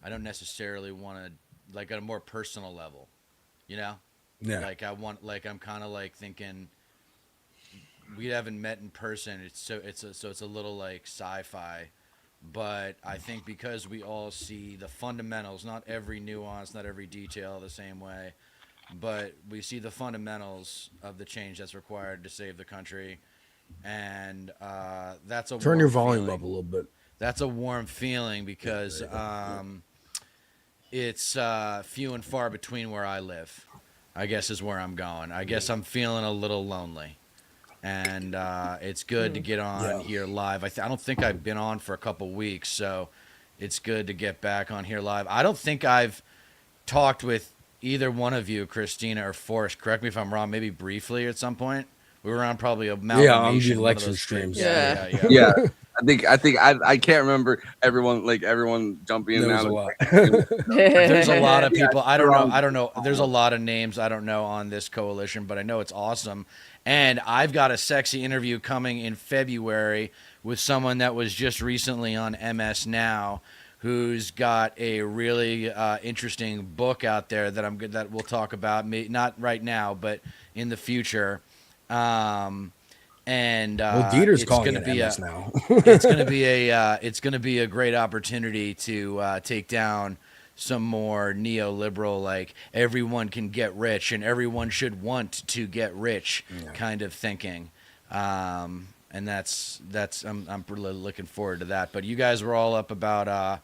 I don't necessarily want to, like, at a more personal level, you know? Yeah. Like, I'm kind of like thinking we haven't met in person. It's a little like sci-fi, but I think because we all see the fundamentals, not every nuance, not every detail the same way, but we see the fundamentals of the change that's required to save the country, and that's a Turn your warm volume up feeling. a little bit. That's a warm feeling Yeah, because there you go. it's few and far between where I live. I guess is where I'm going. I guess I'm feeling a little lonely, and it's good to get on Yeah. here live. I don't think I've been on for a couple weeks, so it's good to get back on here live. I don't think I've talked with either one of you, Christina or Forrest. Correct me if I'm wrong. Maybe briefly at some point. We were on probably Yeah, on the Amalgamation, one of election those. streams. Yeah, Yeah. yeah, yeah. Yeah. I can't remember everyone jumping in There and was a out. lot. There's a lot of Yeah, people. I you're don't know. wrong. I don't know. There's a lot of names I don't know on this coalition, but I know it's awesome. And I've got a sexy interview coming in February with someone that was just recently on MS Now, who's got a really interesting book out there that we'll talk about. Not right now, but in the future. And Well, Dieter's it's calling going to it be MS now. it's going to be a great opportunity to take down some more neoliberal, like everyone can get rich and everyone should want to get rich kind of thinking. And that's I'm really looking forward to that. But you guys were all up about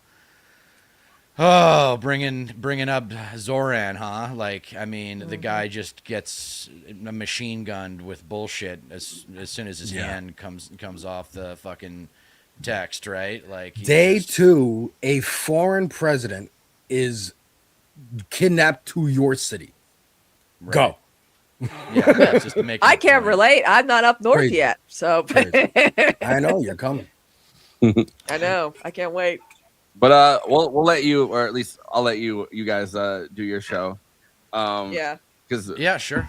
bringing up Zoran, huh? Like, I mean, the guy just gets a machine gunned with bullshit as soon as his hand comes off the fucking text, right? Like, Day 2, a foreign president is kidnapped to your city. right. Go. Yeah, just making I a can't point. relate. I'm not up north Crazy. yet, so I know you're coming. I know. I can't wait. But we'll let you, or at least I'll let you guys do your show. Yeah. Because Yeah, sure.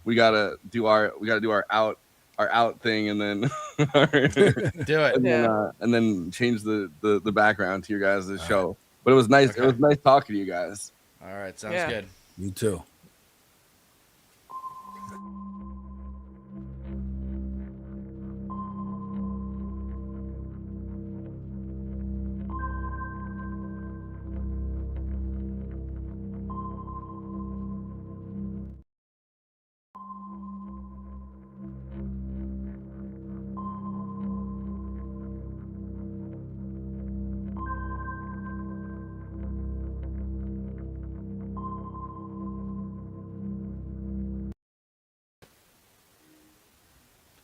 we gotta do our out thing, and then Do it. and then change the background to your guys' show. But it was nice. Okay. It was nice talking to you guys. All right, sounds Yeah. good. You too.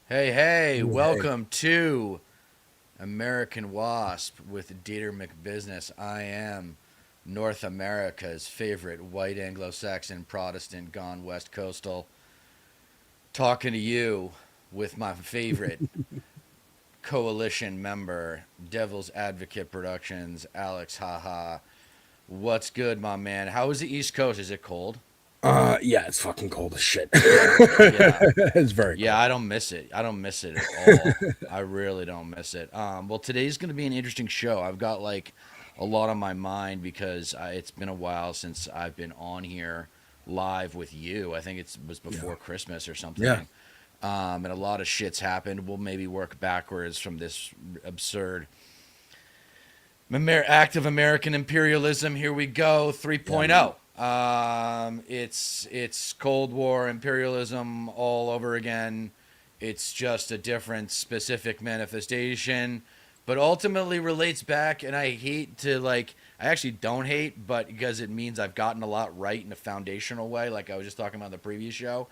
Hey, welcome to American Wasp with Deter McBizness. I am North America's favorite white Anglo-Saxon Protestant gone West Coastal, talking to you with my favorite coalition member, Devil's Advocate Productions, Alex Haha. What's good, my man? How is the East Coast? Is it cold? Yeah, it's fucking cold as shit. Yeah. It's very cold. Yeah, I don't miss it. I don't miss it at all. I really don't miss it. Well, today's going to be an interesting show. I've got like a lot on my mind because it's been a while since I've been on here live with you. I think it was before Christmas or something. Yeah. And a lot of shit's happened. We'll maybe work backwards from this absurd act of American imperialism. Here we go, 3.0. It's Cold War imperialism all over again. It's just a different specific manifestation, but ultimately relates back. And I hate to I actually don't hate, but because it means I've gotten a lot right in a foundational way, like I was just talking about in the previous show,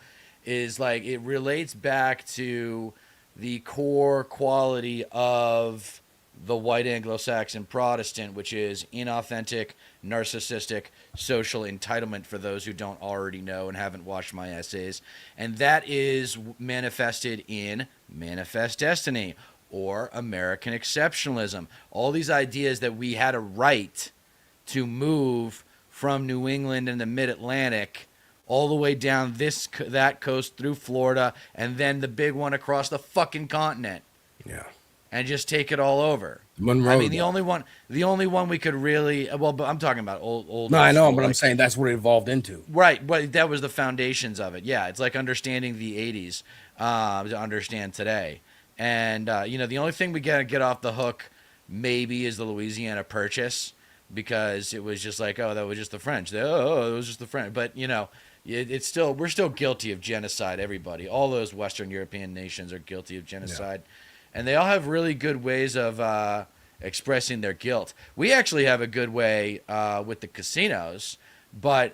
is like it relates back to the core quality of the white Anglo-Saxon Protestant, which is inauthentic, narcissistic, social entitlement for those who don't already know and haven't watched my essays. And that is manifested in Manifest Destiny or American exceptionalism. All these ideas that we had a right to move from New England and the mid-Atlantic all the way down that coast through Florida and then the big one across the fucking continent. Yeah. and just take it all over. Monroe. I mean, the only one we could really, well, but I'm talking about old. No, I know, school, but I'm like, saying that's what it evolved into. right, but that was the foundations of it. Yeah, it's like understanding the '80s to understand today, and the only thing we gotta get off the hook maybe is the Louisiana Purchase, because it was just like, oh, that was just the French. It was just the French, but it's still, we're still guilty of genocide. Everybody, all those Western European nations are guilty of genocide. Yeah. And they all have really good ways of expressing their guilt. We actually have a good way with the casinos, but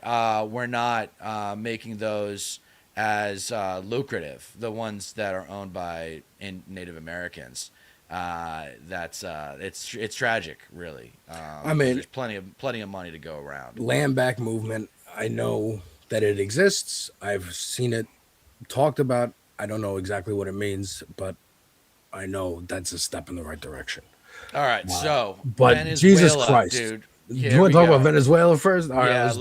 we're not making those as lucrative. The ones that are owned by Native Americans. It's tragic, really. I mean, there's plenty of money to go around. Land back movement. I know that it exists. I've seen it talked about. I don't know exactly what it means, but I know that's a step in the right direction. All right, so but Venezuela, Jesus Christ, dude. You want to talk about Venezuela first? All yeah, right,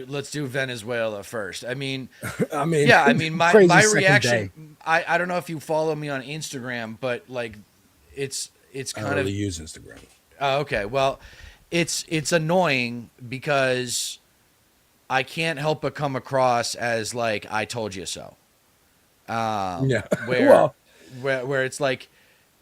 let's do Venezuela first. I mean, I mean, my reaction. I don't know if you follow me on Instagram, but like, it's kind I don't really of use Instagram. Okay, well, it's annoying because I can't help but come across as like, I told you so. Yeah. Where it's like,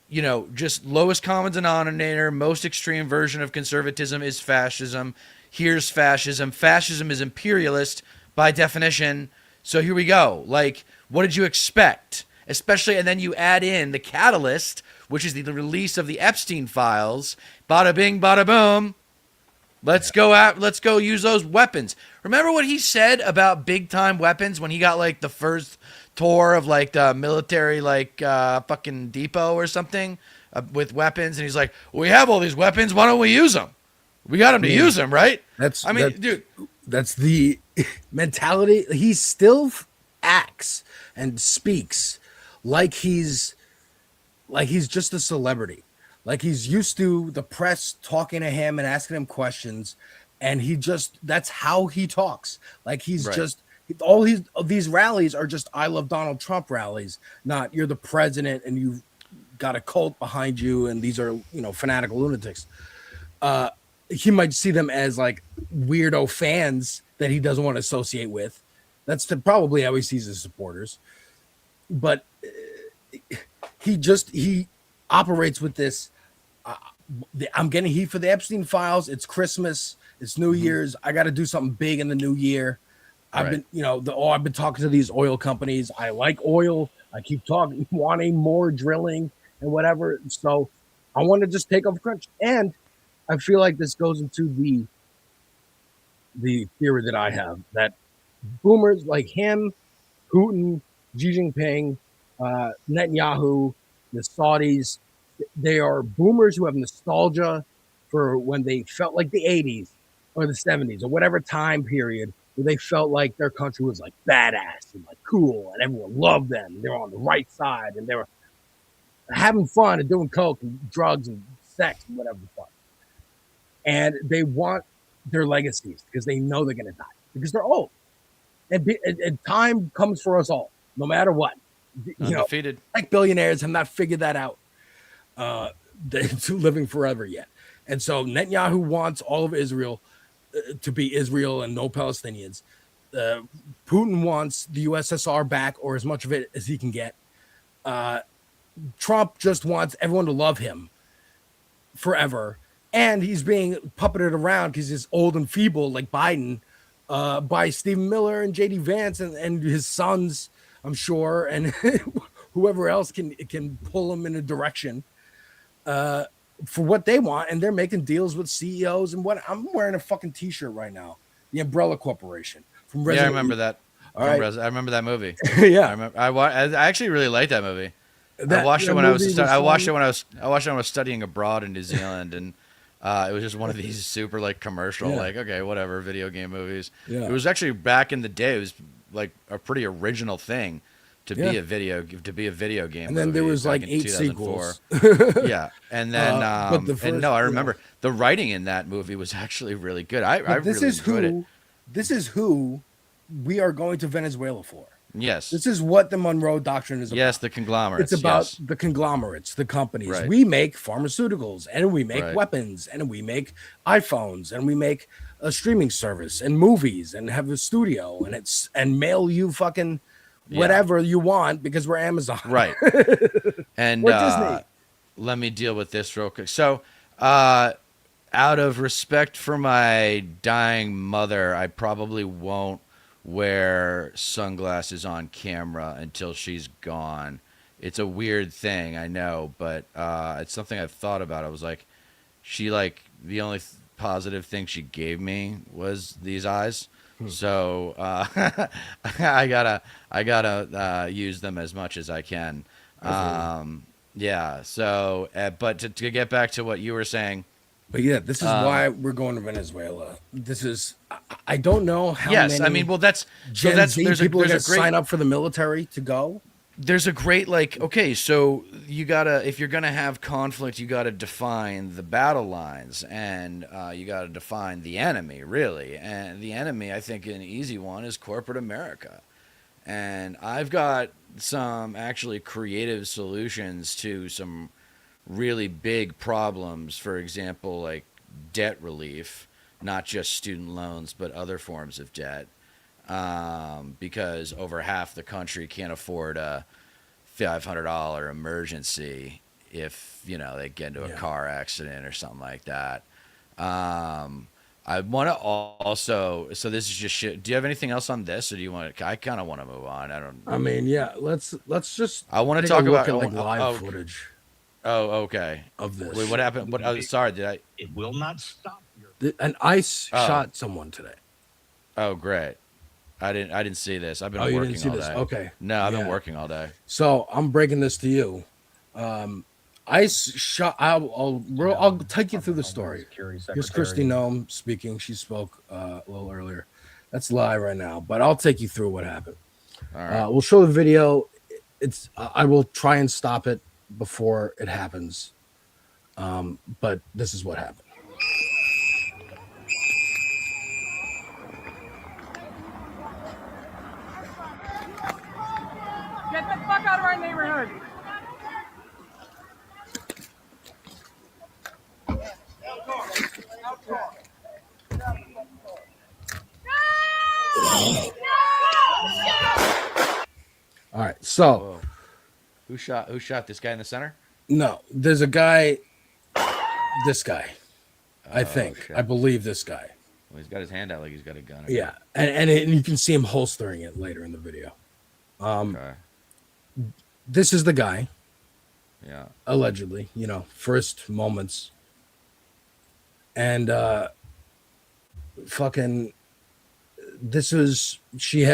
just lowest common denominator, most extreme version of conservatism is fascism. Here's fascism. Fascism is imperialist by definition. So here we go. Like, what did you expect? Especially, and then you add in the catalyst, which is the release of the Epstein files. Bada bing, bada boom. Let's go use those weapons. Remember what he said about big time weapons when he got like the first tour of like the military fucking depot or something with weapons, and he's like, we have all these weapons, why don't we use them? We got them to use them, right? Dude, that's the mentality. He still acts and speaks like he's just a celebrity, like he's used to the press talking to him and asking him questions, and that's how he talks. Like he's right. Just all these rallies are just I love Donald Trump rallies, not you're the president and you've got a cult behind you and these are fanatical lunatics. He might see them as like weirdo fans that he doesn't want to associate with. That's probably how he sees his supporters. But he operates with this. I'm getting heat for the Epstein files. It's Christmas. It's New Year's. I got to do something big in the new year. I've been talking to these oil companies. I like oil. I keep wanting more drilling and whatever. So I want to just take off crunch. And I feel like this goes into the theory that I have that boomers like him, Putin, Xi Jinping, Netanyahu, the Saudis, they are boomers who have nostalgia for when they felt like the 80s or the 70s or whatever time period where they felt like their country was like badass and like cool and everyone loved them. And they were on the right side and they were having fun and doing coke and drugs and sex and whatever the fuck. And they want their legacies because they know they're going to die because they're old. And time comes for us all, no matter what. Undefeated. Like billionaires have not figured that out. They're living forever yet. And so Netanyahu wants all of Israel to be Israel and no Palestinians. Putin wants the USSR back or as much of it as he can get. Trump just wants everyone to love him forever. And he's being puppeted around because he's old and feeble like Biden by Stephen Miller and J.D. Vance and his sons, I'm sure, and whoever else can pull him in a direction for what they want. And they're making deals with CEOs and what I'm wearing a fucking T-shirt right now. The Umbrella Corporation from Resident I remember that. I remember that movie. Yeah, I actually really liked that movie. I watched it when I was studying abroad in New Zealand, and it was just one of these super like commercial, like okay, whatever, video game movies. Yeah. It was actually back in the day. It was like a pretty original thing to be a video game. And then there was like 8 sequels. Yeah, and then I remember the writing in that movie was actually really good. I really enjoyed it. This is who we are going to Venezuela for. Yes. This is what the Monroe Doctrine is about. Yes, the conglomerates. It's about yes. the conglomerates, the companies. Right. We make pharmaceuticals, and we make Right. weapons, and we make iPhones, and we make a streaming service and movies, and have a studio, and mail you fucking whatever you want because we're Amazon. Right. And we're Disney. Let me deal with this real quick. So, out of respect for my dying mother, I probably won't wear sunglasses on camera until she's gone. It's a weird thing, I know, but it's something I've thought about. I was like, the only positive thing she gave me was these eyes. So I gotta use them as much as I can. Yeah. So, but to get back to what you were saying. But yeah, this is why we're going to Venezuela. This is, I don't know how many. Yes, I mean, well, there's people are going to great sign up for the military to go. There's a great, like, okay, so you gotta, if you're gonna have conflict, you gotta define the battle lines, and you gotta define the enemy, really. And the enemy, I think, an easy one is corporate America. And I've got some actually creative solutions to some really big problems. For example, like debt relief, not just student loans, but other forms of debt. Because over half the country can't afford a $500 emergency if, they get into a car accident or something like that. I want to also, so this is just shit. Do you have anything else on this, or do you want to? I kind of want to move on. I mean, yeah. Let's just. I want to talk about like live footage. Oh, okay. Of this. Wait, what happened? Sorry, did I? It will not stop. An ICE shot someone today. Oh, great. I didn't see this. I've been you working didn't see all this? day. Okay. No, I've been working all day. So I'm breaking this to you. ICE shot. I'll take you through the story. Here's Christy Nome speaking. She spoke a little earlier. That's live right now, but I'll take you through what happened. All right. We'll show the video. I will try and stop it before it happens. But this is what happened. Get the fuck out of our neighborhood! All right, so who shot this guy in the center? No, there's a guy. This guy, I think, shit. I believe this guy. Well, he's got his hand out like he's got a gun. Yeah, and you can see him holstering it later in the video. Okay. This is the guy. Yeah. Allegedly, first moments. And fucking, this was she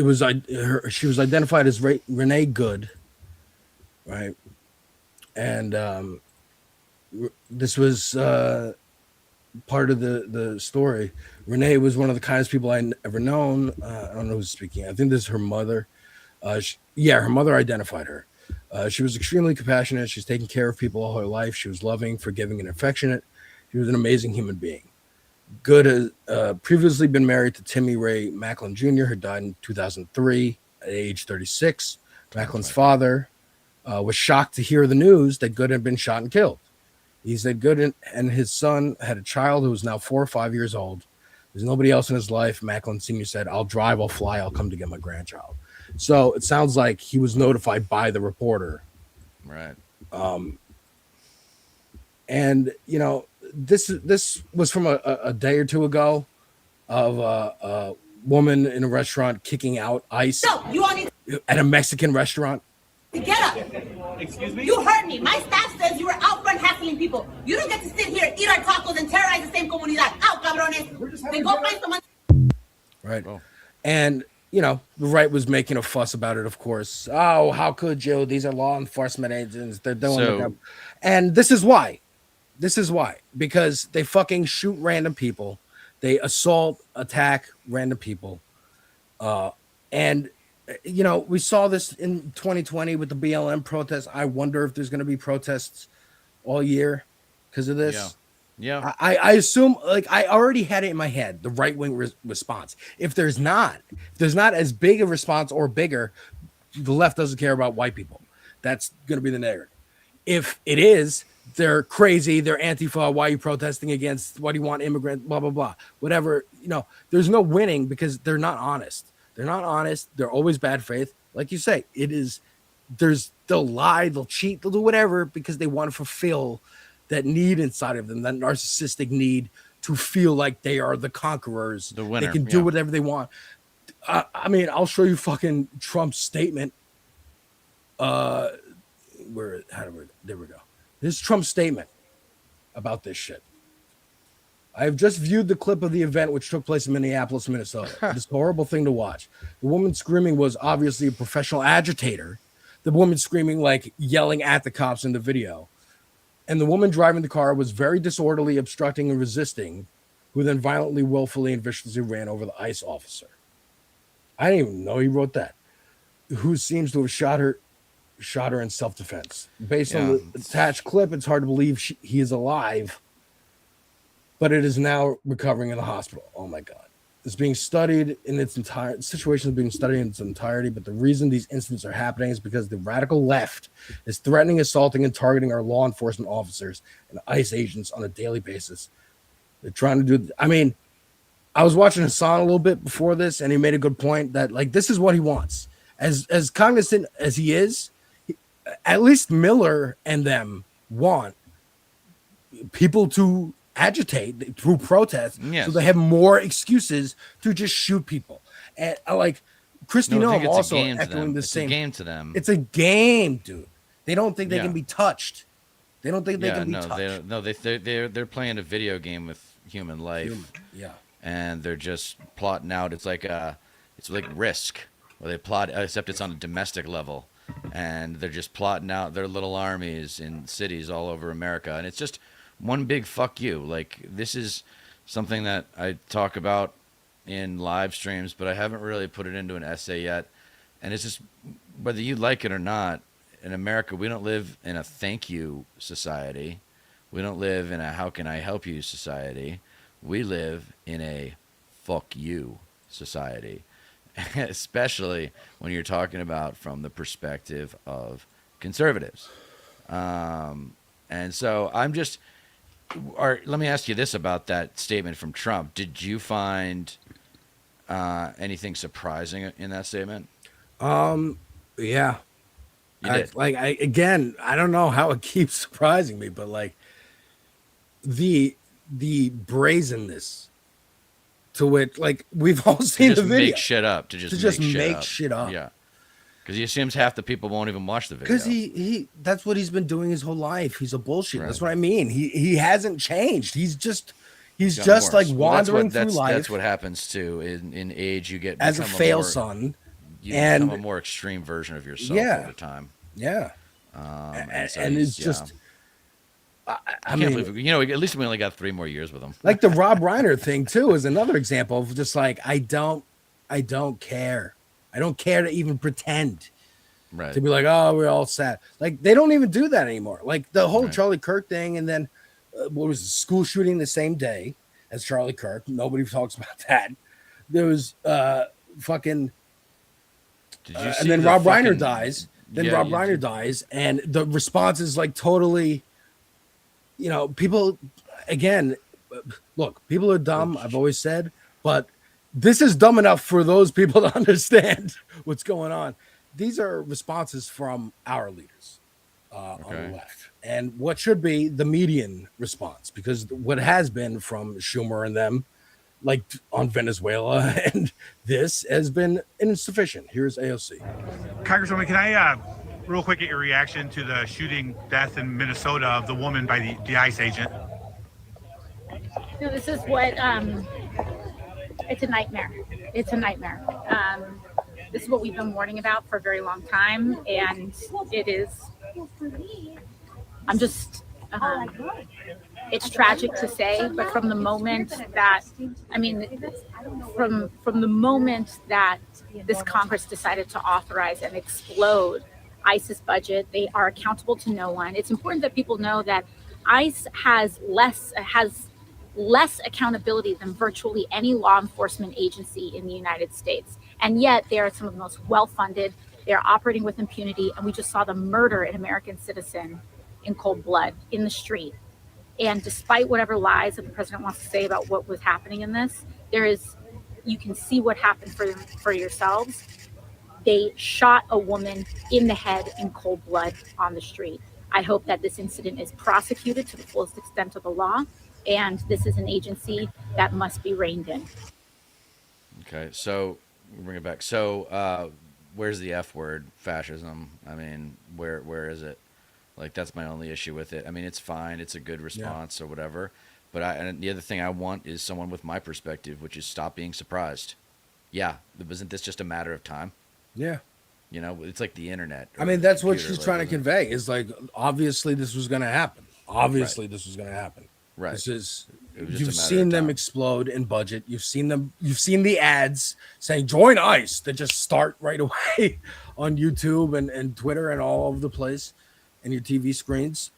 was identified as Renee Good, right? And this was part of the story. Renee was one of the kindest people I ever known. I don't know who's speaking. I think this is her mother. Her mother identified her. She was extremely compassionate. She's taken care of people all her life. She was loving, forgiving, and affectionate. She was an amazing human being. Good had previously been married to Timmy Ray Macklin Jr., who died in 2003 at age 36. Macklin's father was shocked to hear the news that Good had been shot and killed. He said Good and his son had a child who was now 4 or 5 years old. There's nobody else in his life. Macklin Sr. said, "I'll drive, I'll fly, I'll come to get my grandchild." So it sounds like he was notified by the reporter. Right. And, this was from a day or two ago of a woman in a restaurant kicking out ICE at a Mexican restaurant. Get up. Excuse me? You heard me. My staff says you were out front hassling people. You don't get to sit here, eat our tacos, and terrorize the same comunidad. Out, cabrones. Then go find someone. Right. Oh. And, the right was making a fuss about it, of course. Oh, how could you? These are law enforcement agents. They're doing And this is why. Because they fucking shoot random people. They assault, attack random people. And we saw this in 2020 with the BLM protests. I wonder if there's going to be protests all year because of this. Yeah. I assume, like, I already had it in my head, the right wing response. If there's not as big a response or bigger, the left doesn't care about white people. That's going to be the narrative. If it is, they're crazy, they're Antifa, why are you protesting against, why do you want immigrant, blah, blah, blah, whatever. There's no winning because they're not honest. They're always bad faith. Like you say, they'll lie, they'll cheat, they'll do whatever because they want to fulfill that need inside of them, that narcissistic need to feel like they are the conquerors. The winner. They can do whatever they want. I mean, I'll show you fucking Trump's statement. There we go. This is Trump's statement about this shit. I have just viewed the clip of the event which took place in Minneapolis, Minnesota. It's a horrible thing to watch. The woman screaming was obviously a professional agitator. The woman screaming, like yelling at the cops in the video. And the woman driving the car was very disorderly, obstructing and resisting, who then violently, willfully, and viciously ran over the ICE officer. I didn't even know he wrote that. Who seems to have shot her in self-defense. Based on the attached clip, it's hard to believe he is alive, but it is now recovering in the hospital. Oh my God. It's being studied in its entire situation is being studied in its entirety, but the reason these incidents are happening is because the radical left is threatening, assaulting, and targeting our law enforcement officers and ICE agents on a daily basis. They're trying to do. I mean, I was watching Hassan a little bit before this, and he made a good point that, like, this is what he wants. As cognizant as he is, at least Miller and them want people to agitate through protest, so they have more excuses to just shoot people. And like Christy Noem also echoing the same. It's a game to them. It's a game, dude. They don't think they can be touched. They don't think they can be touched. They're playing a video game with human life. And they're just plotting out. It's like Risk, where they plot, except it's on a domestic level, and they're just plotting out their little armies in cities all over America, and it's just one big fuck you. Like, this is something that I talk about in live streams, but I haven't really put it into an essay yet. And it's just, whether you like it or not, in America, we don't live in a thank you society. We don't live in a how can I help you society. We live in a fuck you society, especially when you're talking about from the perspective of conservatives. And so I'm just... let me ask you this about that statement from Trump. Did you find anything surprising in that statement? Yeah. You did. I don't know how it keeps surprising me, but like the brazenness to which, like, we've all seen the video. Make shit up. To just make shit up. Yeah. Because he assumes half the people won't even watch the video. Because he that's what he's been doing his whole life. He's a bullshit. Right. That's what I mean. He hasn't changed. He's just like wandering through life. That's what happens too. In age, you get as a fail son. You become a more extreme version of yourself over time. Yeah. And it's just... I can't believe it. At least we only got 3 more years with him. Like the Rob Reiner thing too is another example of just like, I don't care. I don't care to even pretend to be like, oh, we're all sad. Like, they don't even do that anymore. Like the whole Charlie Kirk thing, and then what was the school shooting the same day as Charlie Kirk? Nobody talks about that. There was fucking... and then Rob Reiner dies. Reiner dies, and the response is like totally... people, again, look, people are dumb, I've always said, but this is dumb enough for those people to understand what's going on. These are responses from our leaders on the left, and what should be the median response, because what has been from Schumer and them, like on Venezuela, and this has been insufficient. Here's AOC. Congresswoman, can I real quick get your reaction to the shooting death in Minnesota of the woman by the ICE agent? This is what, it's a nightmare. It's a nightmare. This is what we've been warning about for a very long time. And it is, I'm just, it's tragic to say, but from the moment that, from the moment that this Congress decided to authorize and explode ICE's budget, they are accountable to no one. It's important that people know that ICE has less accountability than virtually any law enforcement agency in the United States. And yet they are some of the most well-funded. They're operating with impunity. And we just saw them murder an American citizen in cold blood in the street. And despite whatever lies that the president wants to say about what was happening in this, you can see what happened for yourselves. They shot a woman in the head in cold blood on the street. I hope that this incident is prosecuted to the fullest extent of the law. And this is an agency that must be reined in. Okay, so we'll bring it back. So where's the F word, fascism? I mean, where is it? Like, that's my only issue with it. I mean, it's fine. It's a good response or whatever. But and the other thing I want is someone with my perspective, which is stop being surprised. Yeah, wasn't this just a matter of time? Yeah. You know, it's like the internet. I mean, that's what she's trying to convey is like, obviously this was going to happen. Obviously this was going to happen. Right. This is, you've seen them explode in budget. You've seen the ads saying join ICE that just start right away on YouTube and Twitter and all over the place and your TV screens.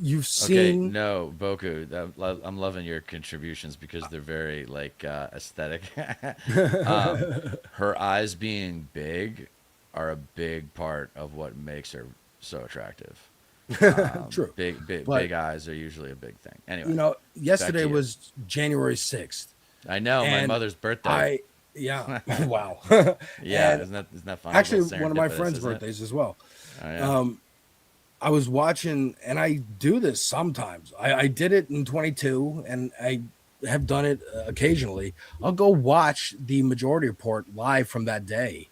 You've seen. Okay, no, Boku, I'm loving your contributions because they're very like aesthetic. Her eyes being big are a big part of what makes her so attractive. True. Big eyes are usually a big thing. Anyway, you know, yesterday was January 6th. I know, my mother's birthday. Wow. Yeah, isn't that fun? Actually, one of my friends' birthdays as well. Oh, yeah. I was watching, and I do this sometimes. I did it in 22, and I have done it occasionally. I'll go watch the Majority Report live from that day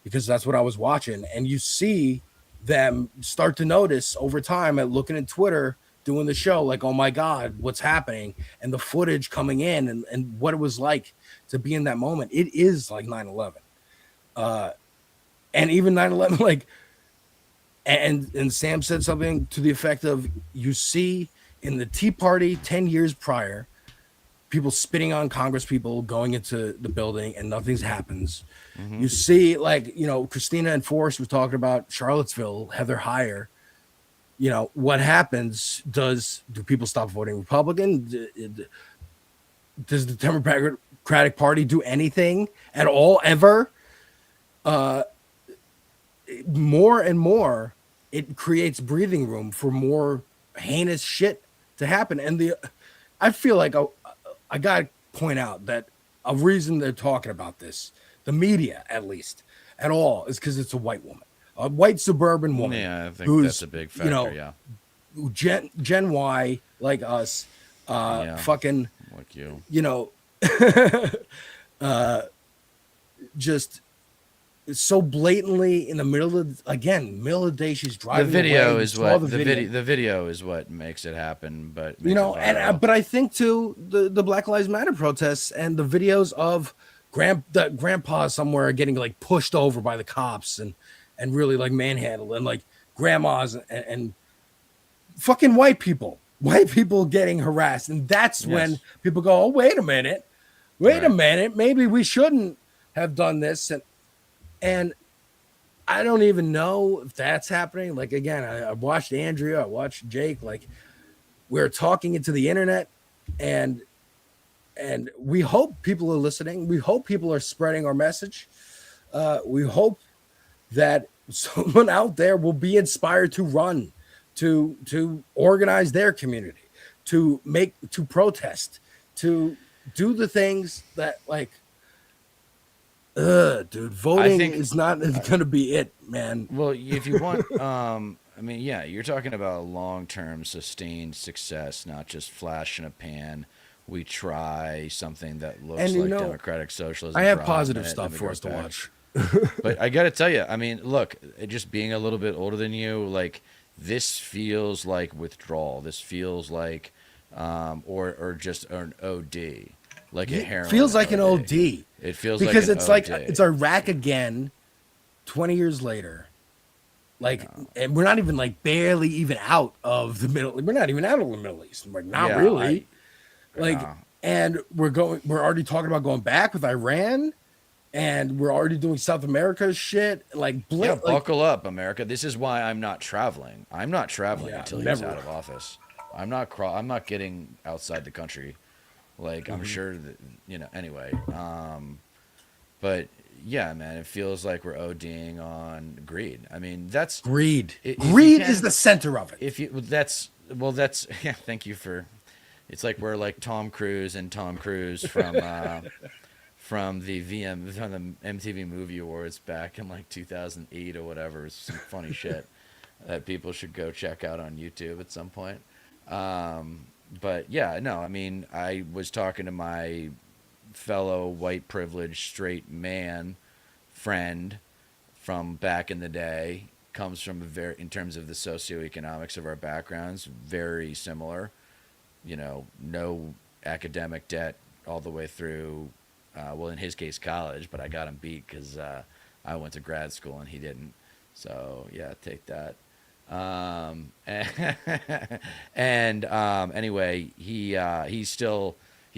because that's what I was watching. And you see them start to notice over time at looking at Twitter, doing the show, like, oh my God, what's happening? And the footage coming in and what it was like to be in that moment. It is like 9/11. And even 9/11, like, and Sam said something to the effect of, you see in the Tea Party 10 years prior, people spitting on Congress people going into the building and nothing happens. Mm-hmm. You see, like, you know, Christina and Forrest was talking about Charlottesville, Heather Heyer. You know, what happens? Do people stop voting Republican? Does the Democratic Party do anything at all ever? More and more, it creates breathing room for more heinous shit to happen. And I feel like I got to point out that a reason they're talking about this, the media at least, at all, is because it's a white woman, a white suburban woman. Yeah, I think that's a big factor, Gen Y, like us, fucking, like you. You know, just so blatantly in the middle of the day, she's driving. The video is what the video is what makes it happen. But you know, but I think too the Black Lives Matter protests and the videos of grandpa somewhere getting like pushed over by the cops and really like manhandled, and like grandmas and fucking white people getting harassed, and that's when people go, oh, wait a minute, maybe we shouldn't have done this. And I don't even know if that's happening. Like, again, I watched Andrea, I watched Jake. Like, we're talking into the internet, and we hope people are listening. We hope people are spreading our message. We hope that someone out there will be inspired to run, to organize their community, to protest, to do the things that, like, dude, voting is not going to be it, man. Well, if you want, I mean, yeah, you're talking about long-term sustained success, not just flash in a pan. We try something that looks like democratic socialism. I have positive stuff for us to watch. But I got to tell you, I mean, look, just being a little bit older than you, like, this feels like withdrawal. This feels like, or just an OD. Like a heroin. Feels like an OD. It feels because like it's like it's Iraq again, 20 years later. Like, and we're not even like barely even out of the Middle. We're not even out of the Middle East. Like, not really. And we're already talking about going back with Iran, and we're already doing South America shit. Like, buckle up, America. This is why I'm not traveling. I'm not traveling until he's out of office. I'm not getting outside the country. Like, I'm sure that, anyway. But yeah, man, it feels like we're ODing on greed. I mean, that's greed. Greed is the center of it. Yeah. Thank you for. It's like we're like Tom Cruise from from the MTV Movie Awards back in like 2008 or whatever. It's some funny shit that people should go check out on YouTube at some point. But yeah, no, I mean, I was talking to my fellow white privileged straight man friend from back in the day, comes from in terms of the socioeconomics of our backgrounds, very similar, no academic debt all the way through, well, in his case, college, but I got him beat because I went to grad school and he didn't. So yeah, take that. Anyway, he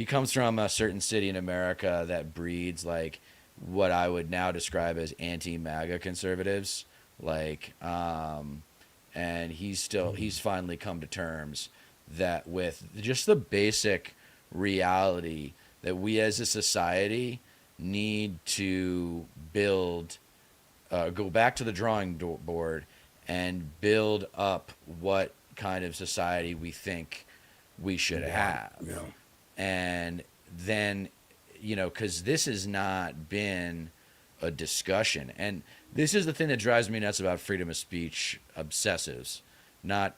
comes from a certain city in America that breeds like what I would now describe as anti-MAGA conservatives, like, and he's finally come to terms that with just the basic reality that we as a society need to build, go back to the drawing board and build up what kind of society we think we should have. Yeah. And then, because this has not been a discussion. And this is the thing that drives me nuts about freedom of speech obsessives, not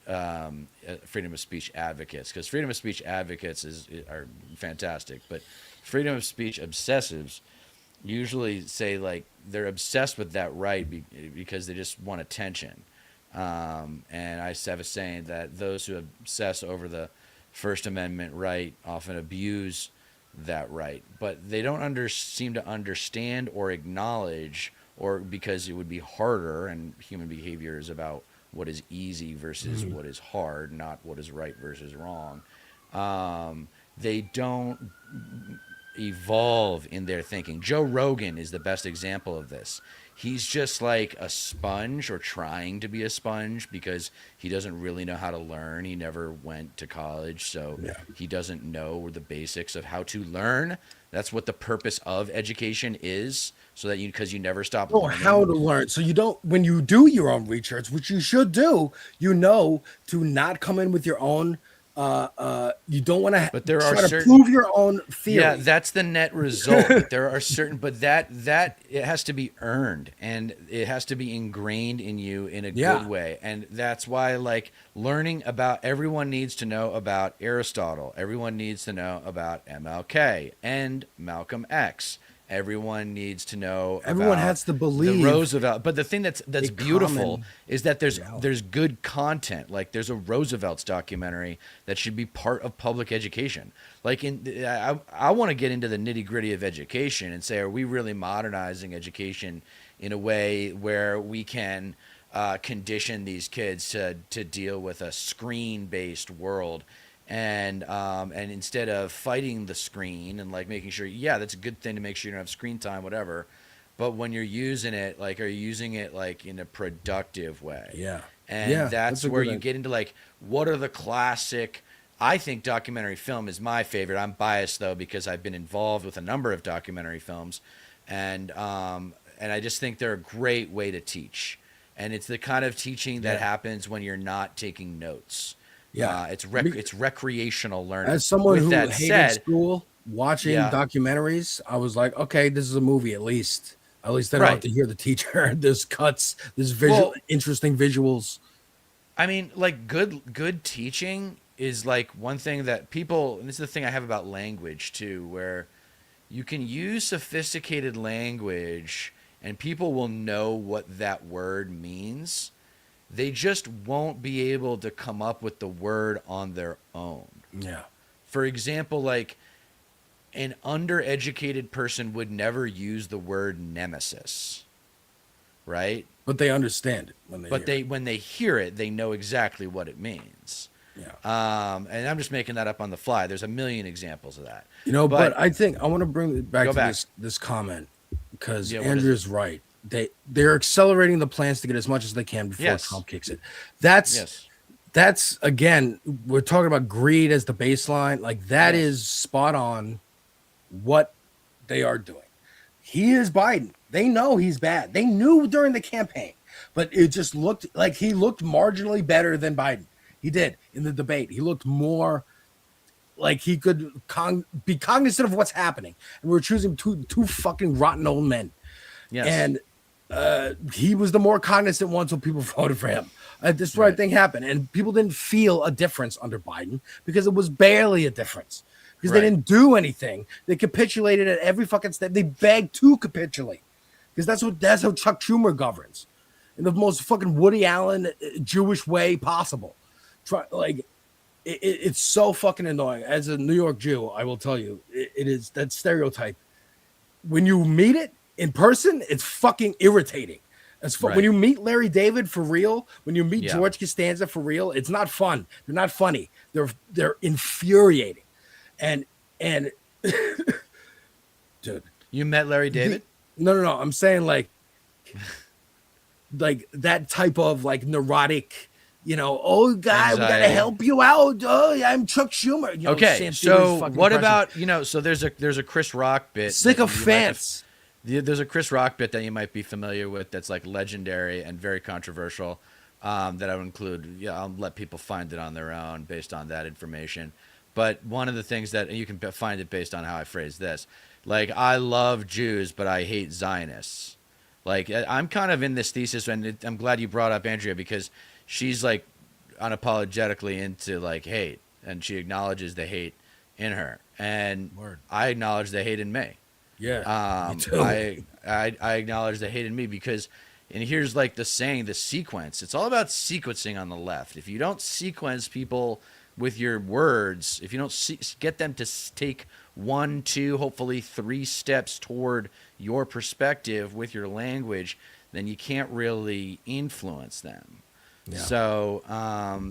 freedom of speech advocates. Because freedom of speech advocates are fantastic. But freedom of speech obsessives usually say, like, they're obsessed with that right because they just want attention. And I have a saying that those who obsess over the First Amendment right often abuse that right, but they don't seem to understand or acknowledge, or because it would be harder, and human behavior is about what is easy versus what is hard, not what is right versus wrong. They don't evolve in their thinking. Joe Rogan is the best example of this. He's just like a sponge, or trying to be a sponge, because he doesn't really know how to learn. He never went to college, so he doesn't know the basics of how to learn. That's what the purpose of education is, so that because you never stop learning. How to learn. So you don't, when you do your own research, which you should do, to not come in with your own. You don't want to. But there try are to prove your own theory. Yeah, that's the net result. There are certain, but that it has to be earned, and it has to be ingrained in you in a good way. And that's why, like, learning about, everyone needs to know about Aristotle. Everyone needs to know about MLK and Malcolm X. Everyone needs to know. Everyone has to believe the Roosevelt. But the thing that's beautiful is that there's good content. Like, there's a Roosevelt's documentary that should be part of public education. Like, I want to get into the nitty gritty of education and say, are we really modernizing education in a way where we can condition these kids to deal with a screen-based world? And instead of fighting the screen and like making sure, that's a good thing to make sure you don't have screen time, whatever. But when you're using it, like, are you using it like in a productive way? Yeah. And that's where you get into like, what are the classic? I think documentary film is my favorite. I'm biased though, because I've been involved with a number of documentary films, and I just think they're a great way to teach. And it's the kind of teaching that happens when you're not taking notes. Yeah, it's recreational learning. As someone who hated school, watching documentaries, I was like, okay, this is a movie at least. At least I don't have to hear the teacher. There's cuts. There's interesting visuals. I mean, like, good teaching is like one thing that people, and this is the thing I have about language too, where you can use sophisticated language and people will know what that word means. They just won't be able to come up with the word on their own. Yeah. For example, like, an undereducated person would never use the word nemesis, right? But they understand it when they hear it, they know exactly what it means. Yeah. And I'm just making that up on the fly. There's a million examples of that. But I think I want to bring it back to this comment, because Andrea's right. They're accelerating the plans to get as much as they can before Trump kicks it. That's that's again, we're talking about greed as the baseline. Like that Yes. is spot on what they are doing. He is Biden. They know he's bad. They knew during the campaign, but it just looked like he looked marginally better than Biden. He did in the debate. He looked more like he could be cognizant of what's happening. And we're choosing two fucking rotten old men. Yes. And he was the more cognizant one, so people voted for him. This right thing happened, and people didn't feel a difference under Biden because it was barely a difference. Because they didn't do anything. They capitulated at every fucking step. They begged to capitulate. Because that's how Chuck Schumer governs. In the most fucking Woody Allen Jewish way possible. It's so fucking annoying. As a New York Jew, I will tell you, it is that stereotype. When you meet it in person, it's fucking irritating. When you meet Larry David for real, when you meet George Costanza for real, it's not fun. They're not funny. They're infuriating. And dude, you met Larry David? No. I'm saying like that type of like neurotic, oh God, we gotta help you out. Oh, I'm Chuck Schumer. Okay, so what about so there's a Chris Rock bit. Sycophants. There's a Chris Rock bit that you might be familiar with that's like legendary and very controversial. That I would include. Yeah, I'll let people find it on their own based on that information. But one of the things that you can find it based on how I phrase this, like I love Jews, but I hate Zionists. Like I'm kind of in this thesis, and I'm glad you brought up Andrea because she's like unapologetically into like hate, and she acknowledges the hate in her, and I acknowledge the hate in me. Yeah, me too. I acknowledge the hate in me because, and here's like the saying, the sequence. It's all about sequencing on the left. If you don't sequence people with your words, if you don't get them to take 1, 2, hopefully 3 steps toward your perspective with your language, then you can't really influence them. Yeah. So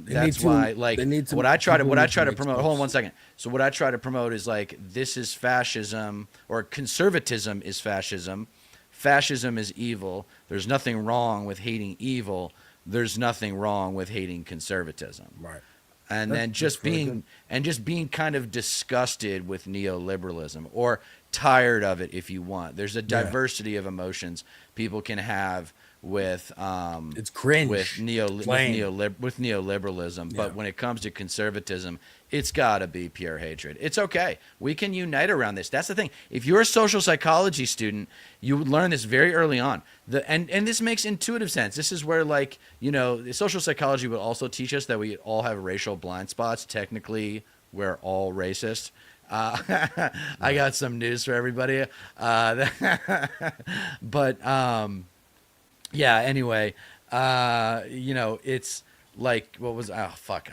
that's why, like, what I try to promote. Hold on 1 second. So what I try to promote is like, this is fascism, or conservatism is fascism. Fascism is evil. There's nothing wrong with hating evil. There's nothing wrong with hating conservatism. Right. And then just being kind of disgusted with neoliberalism or tired of it, if you want. There's a diversity of emotions people can have with it's cringe with neoliberalism, but when it comes to conservatism, it's got to be pure hatred. It's okay. We can unite around this. That's the thing. If you're a social psychology student, you learn this very early on. And this makes intuitive sense. This is where, like, social psychology will also teach us that we all have racial blind spots. Technically, we're all racist. I got some news for everybody. But yeah, anyway, it's like, what was, I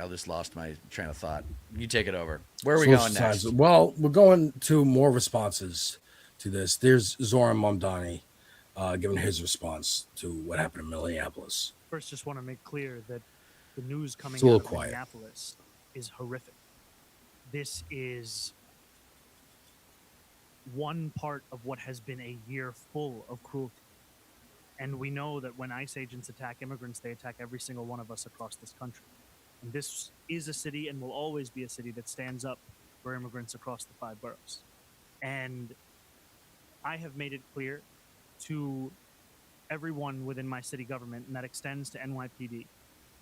just lost my train of thought. You take it over. Where are we going next? Well, we're going to more responses to this. There's Zoran Momdani giving his response to what happened in Minneapolis. First, just want to make clear that the news coming out of Minneapolis is horrific. This is one part of what has been a year full of cruelty. And we know that when ICE agents attack immigrants, they attack every single one of us across this country. And this is a city and will always be a city that stands up for immigrants across the 5 boroughs. And I have made it clear to everyone within my city government, and that extends to NYPD,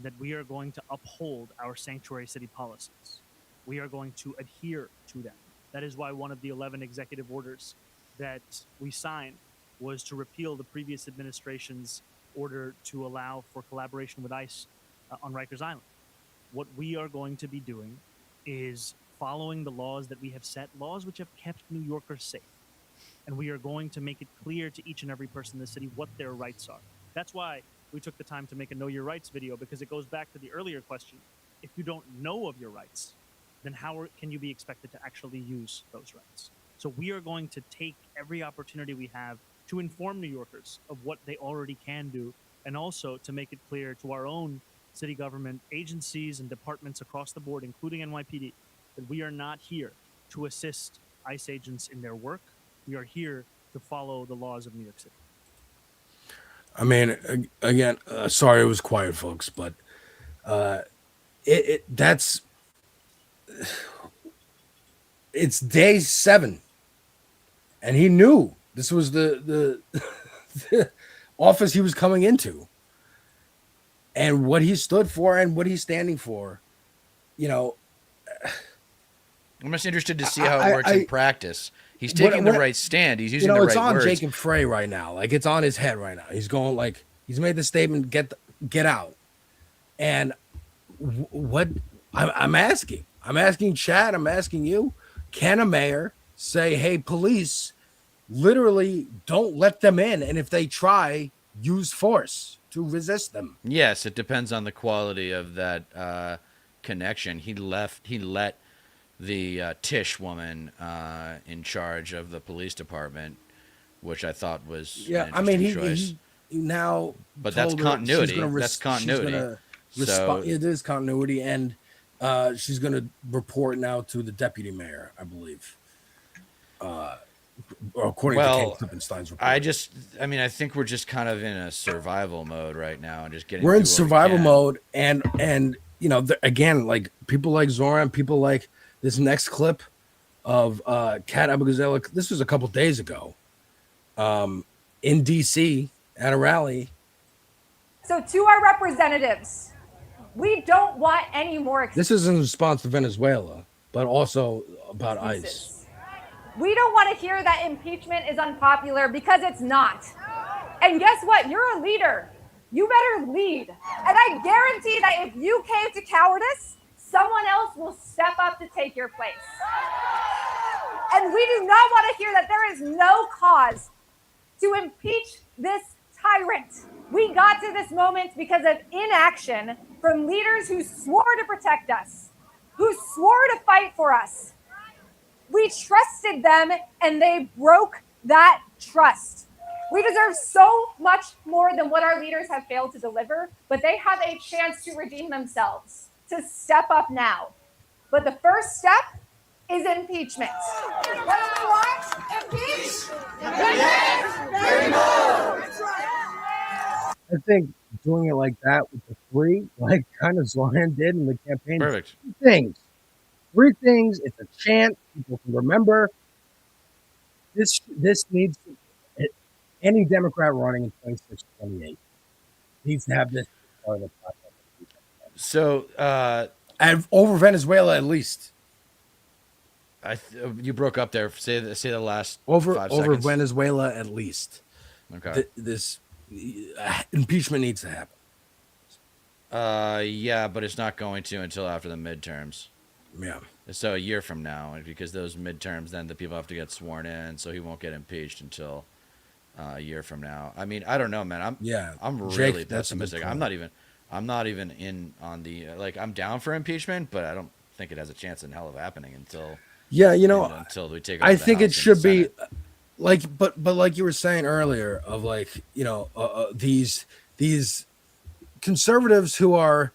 that we are going to uphold our sanctuary city policies. We are going to adhere to them. That is why one of the 11 executive orders that we signed was to repeal the previous administration's order to allow for collaboration with ICE on Rikers Island. What we are going to be doing is following the laws that we have set, laws which have kept New Yorkers safe. And we are going to make it clear to each and every person in the city what their rights are. That's why we took the time to make a Know Your Rights video, because it goes back to the earlier question. If you don't know of your rights, then how can you be expected to actually use those rights? So we are going to take every opportunity we have to inform New Yorkers of what they already can do, and also to make it clear to our own city government agencies and departments across the board, including NYPD, that we are not here to assist ICE agents in their work. We are here to follow the laws of New York City. I mean, again, sorry it was quiet, folks, but that's it's day 7, and he knew this was the the office he was coming into, and what he stood for and what he's standing for. You know, I'm just interested to see how it works in practice. He's taking the right stand. He's using the right it's on words. Jacob Frey right now. Like, it's on his head right now. He's going, like, he's made the statement, get out. And what I'm asking Chad, I'm asking you, can a mayor say, hey, police, literally don't let them in, and if they try, use force to resist them? Yes, it depends on the quality of that connection. He let the Tish woman in charge of the police department, which I thought was an choice. He now, but that's continuity. That's continuity. It is continuity, and she's going to report now to the deputy mayor, I believe. According to Ken Klippenstein's report. I think we're just kind of in a survival mode right now, and just getting. We're in survival mode, and you know, again, like people like Zoran, people like this next clip of Kat Abou-Gazella. This was a couple days ago, in DC at a rally. So to our representatives, we don't want any more. This is in response to Venezuela, but also about ICE. We don't want to hear that impeachment is unpopular, because it's not. And guess what? You're a leader. You better lead. And I guarantee that if you cave to cowardice, someone else will step up to take your place. And we do not want to hear that there is no cause to impeach this tyrant. We got to this moment because of inaction from leaders who swore to protect us, who swore to fight for us. We trusted them, and they broke that trust. We deserve so much more than what our leaders have failed to deliver, but they have a chance to redeem themselves, to step up now. But the first step is impeachment. What do we want? Impeach! I think doing it like that with the 3, like kind of Zoran did in the campaign. Perfect. 3 things. It's a chant. People can remember. This needs any Democrat running in 26, 28 needs to have this part of the process. So, and over Venezuela, at least. You broke up there. Say the last over 5 over seconds. Venezuela, at least. Okay. This impeachment needs to happen. Yeah, but it's not going to until after the midterms. Yeah. So a year from now, because those midterms, then the people have to get sworn in, so he won't get impeached until a year from now. I mean, I don't know, man. I'm really pessimistic. I'm not even in on the I'm down for impeachment, but I don't think it has a chance in hell of happening until until we take. I think it should be but like you were saying earlier, of these conservatives who are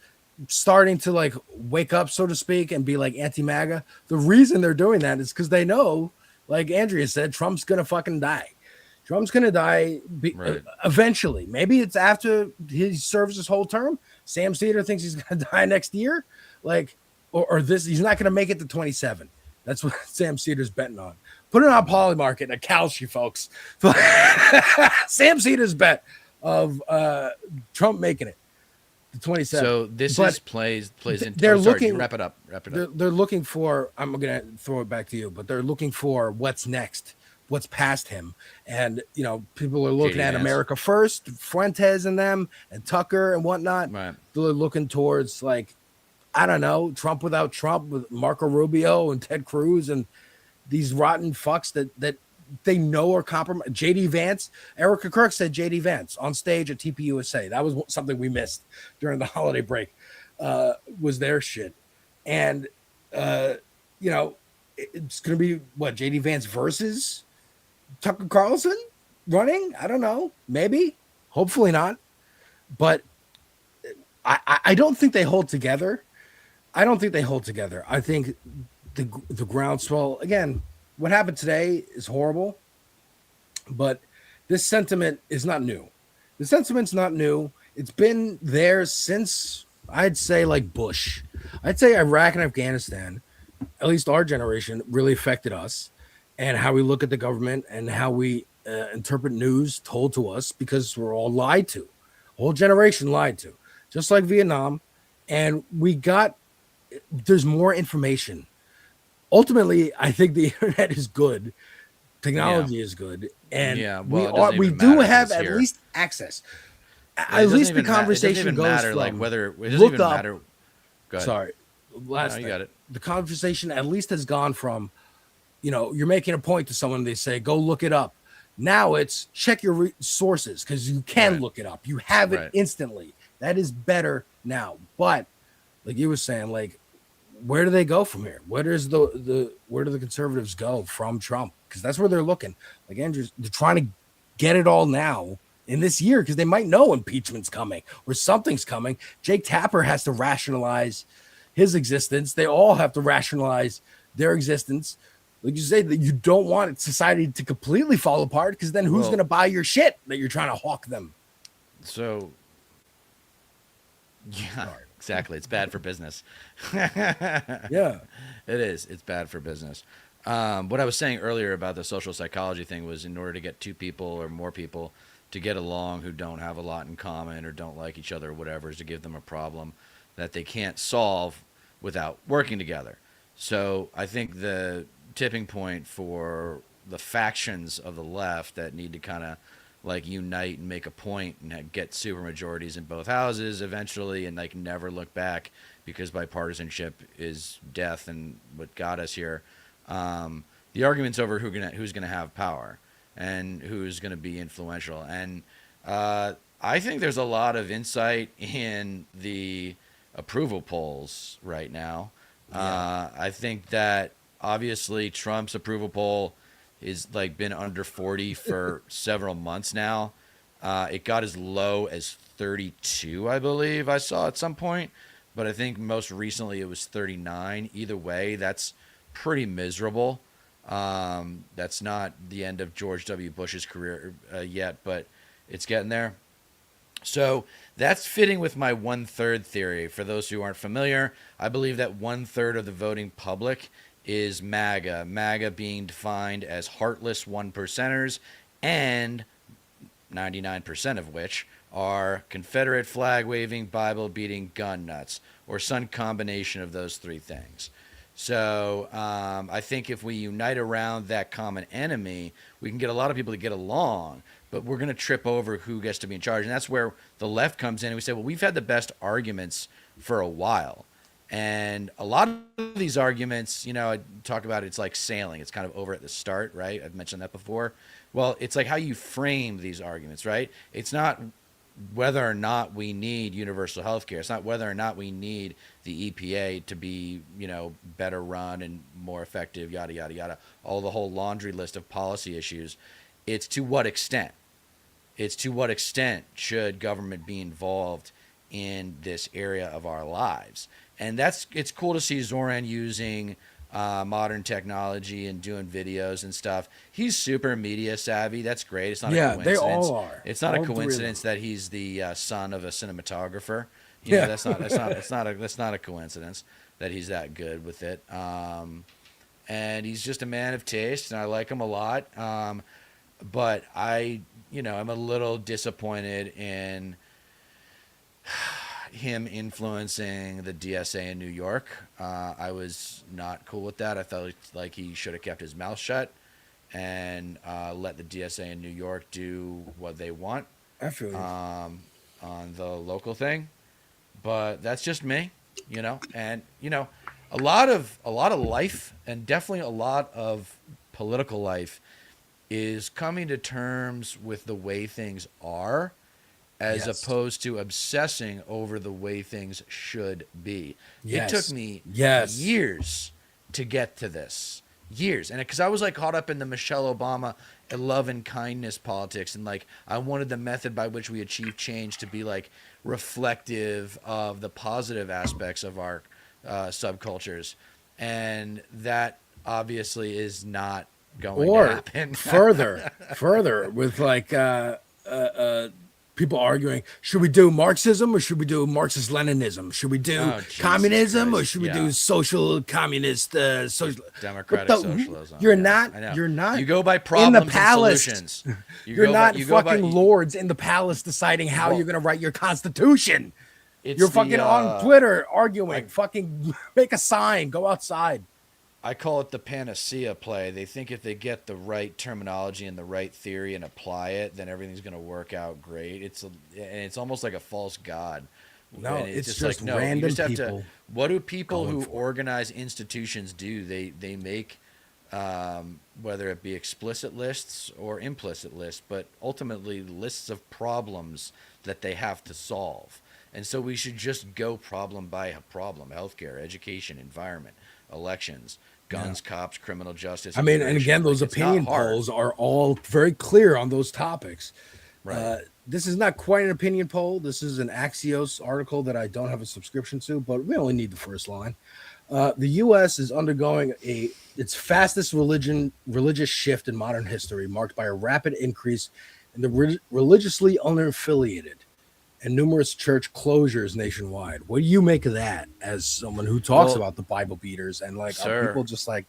starting to wake up, so to speak, and be anti-MAGA. The reason they're doing that is because they know, like Andrea said, Trump's gonna fucking die. Trump's gonna die eventually. Maybe it's after he serves his whole term. Sam Seder thinks he's gonna die next year, or this. He's not gonna make it to 27. That's what Sam Seder's betting on. Put it on Polymarket and a Kalshi, folks. Sam Seder's bet of Trump making it. The 27. So this plays into. They're looking. Wrap it up. They're looking for. I'm gonna throw it back to you, but they're looking for what's next, what's past him, and people are looking at America First, Fuentes and them, and Tucker and whatnot. Right. They're looking towards I don't know, Trump without Trump, with Marco Rubio and Ted Cruz and these rotten fucks that they know are compromised. JD Vance, Erica Kirk said JD Vance on stage at TPUSA. That was something we missed during the holiday break, was their shit. And, it's going to be JD Vance versus Tucker Carlson running? I don't know. Maybe. Hopefully not. But I don't think they hold together. I think the groundswell, again, what happened today is horrible, but this sentiment is not new. The sentiment's not new. It's been there since I'd say like Bush. I'd say Iraq and Afghanistan, at least our generation, really affected us and how we look at the government and how we interpret news told to us because we're all lied to. Whole generation lied to, just like Vietnam. And there's more information. Ultimately, I think the internet is good. Technology is good. And we do have at least access. At least the conversation goes matter, from like whether it doesn't look even up. matter. Go ahead. Sorry, last you thing. got it. The conversation at least has gone from, you're making a point to someone. They say, "Go look it up." Now it's check your sources because you can look it up. You have it instantly. That is better now. But like you were saying, like, where do they go from here? Where do the conservatives go from Trump? Because that's where they're looking. Like Andrew, they're trying to get it all now in this year because they might know impeachment's coming or something's coming. Jake Tapper has to rationalize his existence. They all have to rationalize their existence. Like you say, that you don't want society to completely fall apart because then who's going to buy your shit that you're trying to hawk them? So, yeah, exactly. It's bad for business. Yeah, it is. It's bad for business. What I was saying earlier about the social psychology thing was in order to get two people or more people to get along who don't have a lot in common or don't like each other or whatever is to give them a problem that they can't solve without working together. So I think the tipping point for the factions of the left that need to kind of like unite and make a point and get super majorities in both houses eventually and like never look back because bipartisanship is death and what got us here. The argument's over who's gonna have power and who's gonna be influential. And I think there's a lot of insight in the approval polls right now. I think that obviously Trump's approval poll is like been under 40 for several months now. It got as low as 32, I believe I saw at some point, but I think most recently it was 39. Either way, that's pretty miserable. That's not the end of George W. Bush's career yet, but it's getting there. So that's fitting with my 1/3 theory. For those who aren't familiar, I believe that 1/3 of the voting public is MAGA. MAGA being defined as heartless 1%ers, and 99% of which are Confederate flag waving, Bible beating gun nuts, or some combination of those three things. So I think if we unite around that common enemy, we can get a lot of people to get along, but we're going to trip over who gets to be in charge. And that's where the left comes in and we say, well, we've had the best arguments for a while. And a lot of these arguments, I talk about it's like sailing. It's kind of over at the start, right? I've mentioned that before. Well, it's like how you frame these arguments, right? It's not whether or not we need universal health care. It's not whether or not we need the EPA to be, better run and more effective, yada, yada, yada. The whole laundry list of policy issues. It's to what extent. It's to what extent should government be involved in this area of our lives. And it's cool to see Zoran using modern technology and doing videos and stuff. He's super media savvy. That's great. It's not a coincidence. They all are. It's not all a coincidence that he's the son of a cinematographer. That's not a coincidence that he's that good with it. And he's just a man of taste, and I like him a lot. But I'm a little disappointed in him influencing the DSA in New York. I was not cool with that. I felt like he should have kept his mouth shut and let the DSA in New York do what they want. I feel you. On the local thing. But that's just me, and a lot of life, and definitely a lot of political life, is coming to terms with the way things are, as opposed to obsessing over the way things should be. Yes. It took me years to get to this. Years. And because I was like caught up in the Michelle Obama love and kindness politics, and like I wanted the method by which we achieve change to be like reflective of the positive aspects of our subcultures. And that obviously is not going to happen. further with like people arguing, should we do Marxism or should we do Marxist-Leninism? Should we do communism or should we do social communist, social democratic socialism? You're not. not. You go by problems in the palace. and solutions. You're not fucking lords in the palace deciding how you're going to write your constitution. You're fucking on Twitter arguing. Fucking make a sign. Go outside. I call it the panacea play. They think if they get the right terminology and the right theory and apply it, then everything's going to work out great. It's almost like a false god. No, and it's just like, random you just have people. What do people who organize institutions do? They make whether it be explicit lists or implicit lists, but ultimately lists of problems that they have to solve. And so we should just go problem by problem: healthcare, education, environment, elections, guns, cops, criminal justice. I mean, and again, those opinion polls are all very clear on those topics. Right. This is not quite an opinion poll. This is an Axios article that I don't have a subscription to, but we only need the first line. The U.S. is undergoing its fastest religious shift in modern history, marked by a rapid increase in the religiously unaffiliated and numerous church closures nationwide. What do you make of that as someone who talks about the Bible beaters and like, are people just like,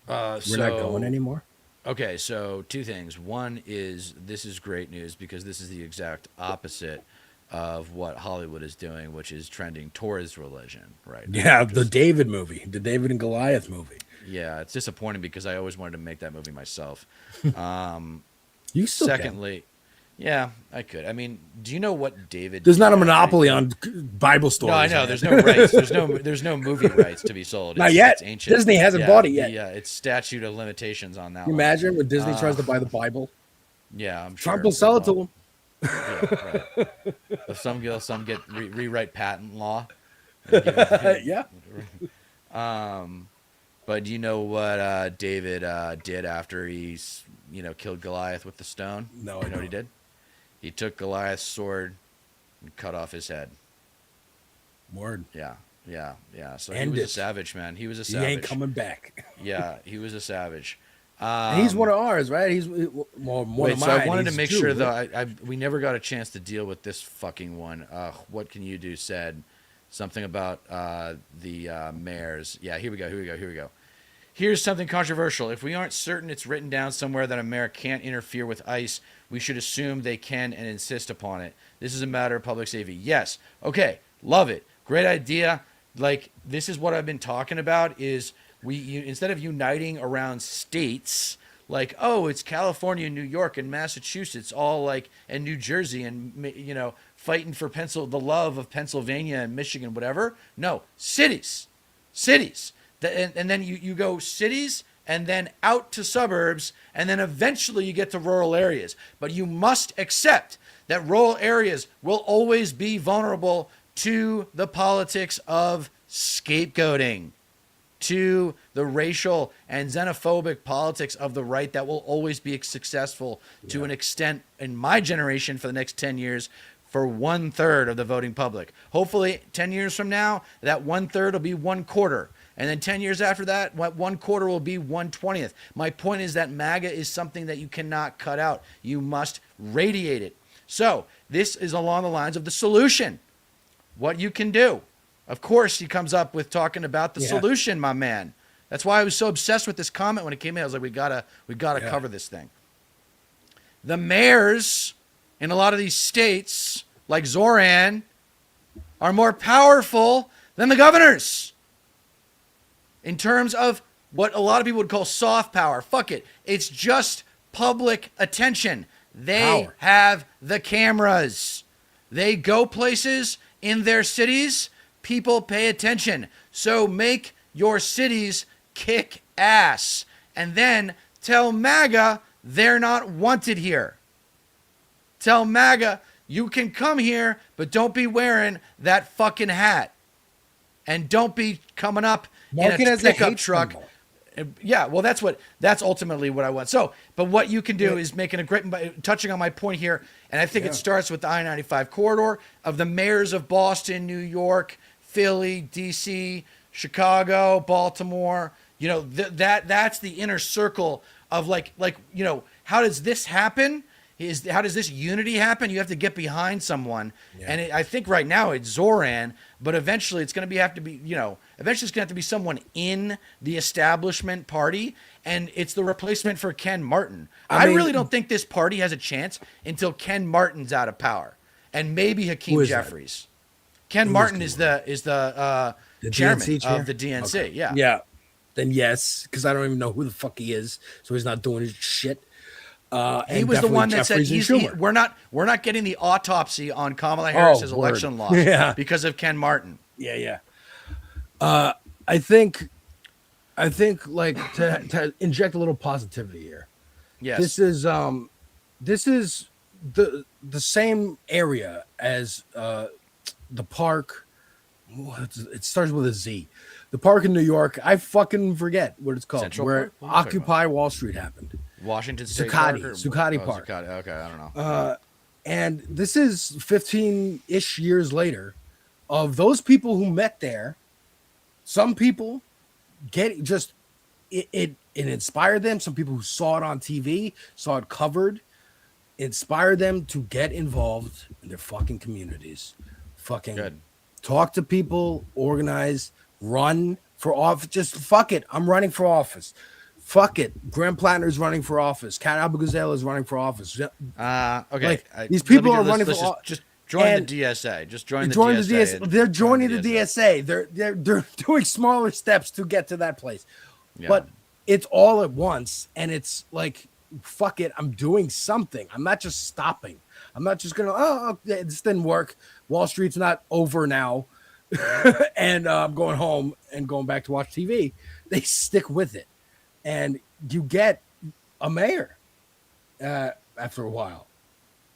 we're not going anymore? Okay, so two things. One is this is great news because this is the exact opposite of what Hollywood is doing, which is trending towards religion, right? Yeah, the David movie, the David and Goliath movie. Yeah, it's disappointing because I always wanted to make that movie myself. You still secondly, can. Yeah, I could. I mean, do you know what David? There's not a monopoly on Bible stories. No, I know. There's no rights. There's no movie rights to be sold. Not yet. It's ancient. Disney hasn't bought it yet. Yeah, it's statute of limitations on that. Can you imagine when Disney tries to buy the Bible? Yeah, I'm sure. Trump will sell it to them. Yeah, right. If some get rewrite patent law. Yeah. But do you know what David did after he killed Goliath with the stone? No, you know what he did? He took Goliath's sword and cut off his head. Word. Yeah. So he was a savage, man. He was a savage. He ain't coming back. Yeah, he was a savage. He's one of ours, right? He's one of mine. So I wanted to make sure, though, we never got a chance to deal with this fucking one. What Can You Do said something about the mayors. Yeah, here we go. Here's something controversial. If we aren't certain it's written down somewhere that a mayor can't interfere with ICE, we should assume they can and insist upon it. This is a matter of public safety. Yes. Okay. Love it. Great idea. Like, this is what I've been talking about is instead of uniting around states, like, oh, it's California, New York, and Massachusetts, all like, and New Jersey, and, fighting for the love of Pennsylvania and Michigan, whatever. No, cities. And then you go cities and then out to suburbs, and then eventually you get to rural areas. But you must accept that rural areas will always be vulnerable to the politics of scapegoating, to the racial and xenophobic politics of the right that will always be successful to an extent in my generation for the next 10 years for 1/3 of the voting public. Hopefully 10 years from now, that 1/3 will be 1/4. And then 10 years after that, 1/4 will be 1/20. My point is that MAGA is something that you cannot cut out. You must radiate it. So this is along the lines of the solution. What you can do. Of course, he comes up with talking about the solution, my man. That's why I was so obsessed with this comment when it came in. I was like, we gotta cover this thing. The mayors in a lot of these states, like Zoran, are more powerful than the governors. In terms of what a lot of people would call soft power. Fuck it. It's just public attention. They have the cameras. They go places in their cities. People pay attention. So make your cities kick ass. And then tell MAGA they're not wanted here. Tell MAGA you can come here, but don't be wearing that fucking hat. And don't be coming up in a pickup truck. Yeah, well, that's ultimately what I want. So, but what you can do is making a great, touching on my point here, and I think it starts with the I-95 corridor of the mayors of Boston, New York, Philly, DC, Chicago, Baltimore. That's the inner circle of like, how does this happen? how does this unity happen? You have to get behind someone, Yeah. and I think right now it's Zoran, but eventually it's going to have to be, eventually it's going to have to be someone in the establishment party, and it's the replacement for Ken Martin. I mean, really don't think this party has a chance until Ken Martin's out of power, and maybe Hakeem Jeffries. Ken Martin is the chairman DNC chair? of the DNC. Okay. Yeah. Yeah. Then yes, because I don't even know who the fuck he is, so he's not doing his shit. He was the one that said we're not getting the autopsy on Kamala Harris's election loss because of Ken Martin. Yeah. I think like to inject a little positivity here. Yes. This is the same area as the park. It starts with a Z. The park in New York. I fucking forget what it's called. Central where Park? Occupy Wall Street happened. Washington State Zuccotti Park. Park. Okay, I don't know. And this is 15-ish years later of those people who met there. Some people it inspired them. Some people who saw it on TV, saw it covered, inspired them to get involved in their fucking communities. Fucking Good. Talk to people, organize, run for office. Just fuck it. I'm running for office. Fuck it. Graham Plattner's running for office. Cat Abou-Gazel is running for office. Okay. Like, these people are running for office. Just join the DSA. Just join the DSA. They're joining the DSA. They're doing smaller steps to get to that place. Yeah. But it's all at once, and it's like, fuck it. I'm doing something. I'm not just stopping. I'm not just gonna. This didn't work. Wall Street's not over now, and I'm going home and going back to watch TV. They stick with it, and you get a mayor after a while.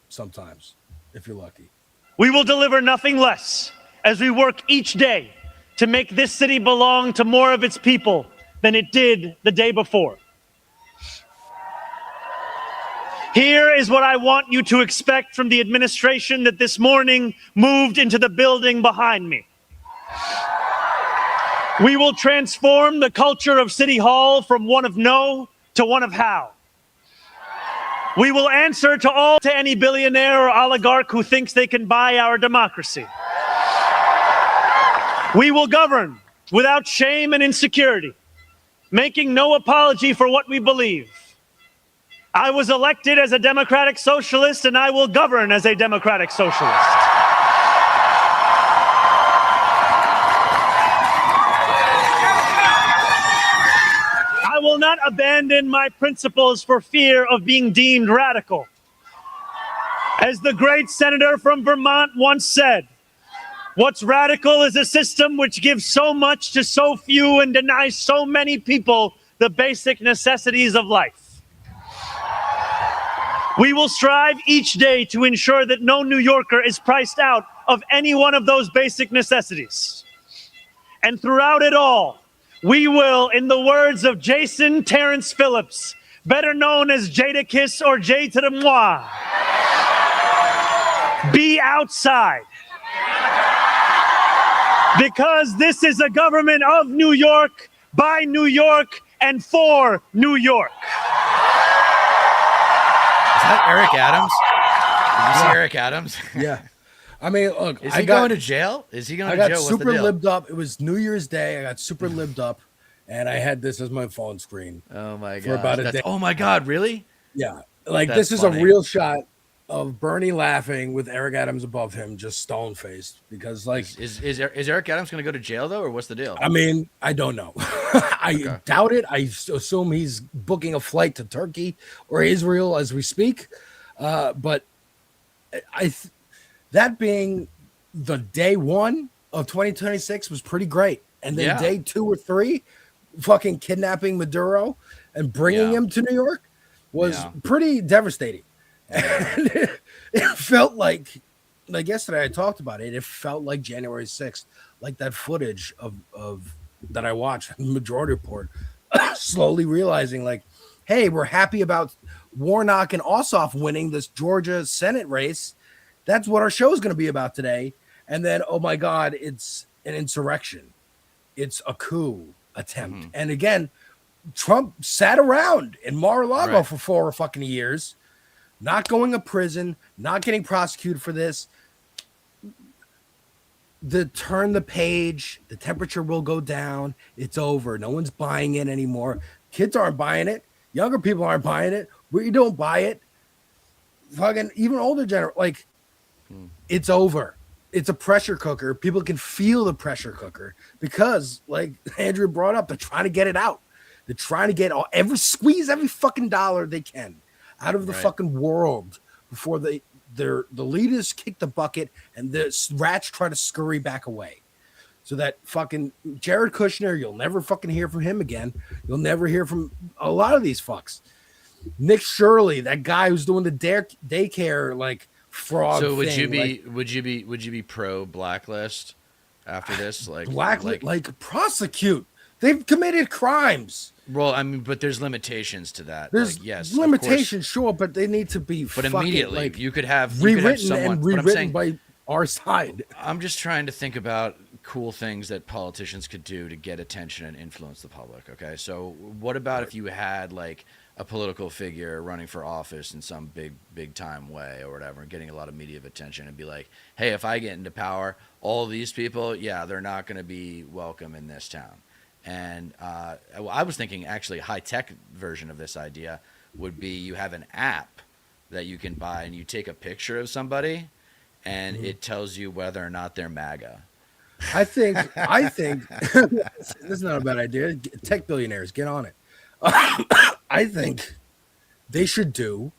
Sometimes, if you're lucky. We will deliver nothing less as we work each day to make this city belong to more of its people than it did the day before. Here is what I want you to expect from the administration that this morning moved into the building behind me. We will transform the culture of City Hall from one of no to one of how. We will answer to any billionaire or oligarch who thinks they can buy our democracy. We will govern without shame and insecurity, making no apology for what we believe. I was elected as a democratic socialist, and I will govern as a democratic socialist. I will not abandon my principles for fear of being deemed radical. As the great senator from Vermont once said, what's radical is a system which gives so much to so few and denies so many people the basic necessities of life. We will strive each day to ensure that no New Yorker is priced out of any one of those basic necessities. And throughout it all, we will, in the words of Jason Terrence Phillips, better known as Jadakiss or Jay to the Moi, be outside. Because this is a government of New York, by New York, and for New York. Is that Eric Adams? Did you see Eric Adams? Yeah. I mean, look. Is he going to jail? Is he going to jail? I got super libbed up. It was New Year's Day. I got super libbed up, and I had this as my phone screen. Oh, my God. For about a day. Oh, my God. Really? Yeah. Like, That's this is funny. a real shot of Bernie laughing with Eric Adams above him, just stone-faced. Because, like... Is Eric Adams going to go to jail, though, or what's the deal? I mean, I don't know. I doubt it. I assume he's booking a flight to Turkey or Israel as we speak. But that being the day one of 2026 was pretty great. And then day 2 or 3, fucking kidnapping Maduro and bringing him to New York was pretty devastating. And it felt like yesterday I talked about it. It felt like January 6th, like that footage of that I watched, Majority Report, slowly realizing like, hey, we're happy about Warnock and Ossoff winning this Georgia Senate race. That's what our show is going to be about today. And then, oh my God, it's an insurrection. It's a coup attempt. Mm-hmm. And again, Trump sat around in Mar-a-Lago for 4 fucking years. not going to prison, not getting prosecuted for this. Turn the page, the temperature will go down. It's over. No one's buying it anymore. Kids aren't buying it. Younger people aren't buying it. We don't buy it. Fucking even older it's over. It's a pressure cooker. People can feel the pressure cooker because, like Andrew brought up, they're trying to get it out. They're trying to get squeeze every fucking dollar they can out of the fucking world before the leaders kick the bucket and the rats try to scurry back away. So that fucking Jared Kushner, you'll never fucking hear from him again. You'll never hear from a lot of these fucks. Nick Shirley, that guy who's doing the daycare like fraud. So would thing, you be pro blacklist after this? Like prosecute. They've committed crimes. Well, I mean, but there's limitations to that. There's limitations, sure, but they need to be. But immediately, you could have rewritten by our side. I'm just trying to think about cool things that politicians could do to get attention and influence the public. Okay, so what about if you had like a political figure running for office in some big time way or whatever, and getting a lot of media attention, and be like, hey, if I get into power, all these people, they're not going to be welcome in this town. And I was thinking actually a high-tech version of this idea would be you have an app that you can buy and you take a picture of somebody and it tells you whether or not they're MAGA. I think this is not a bad idea. Tech billionaires, get on it. I think they should do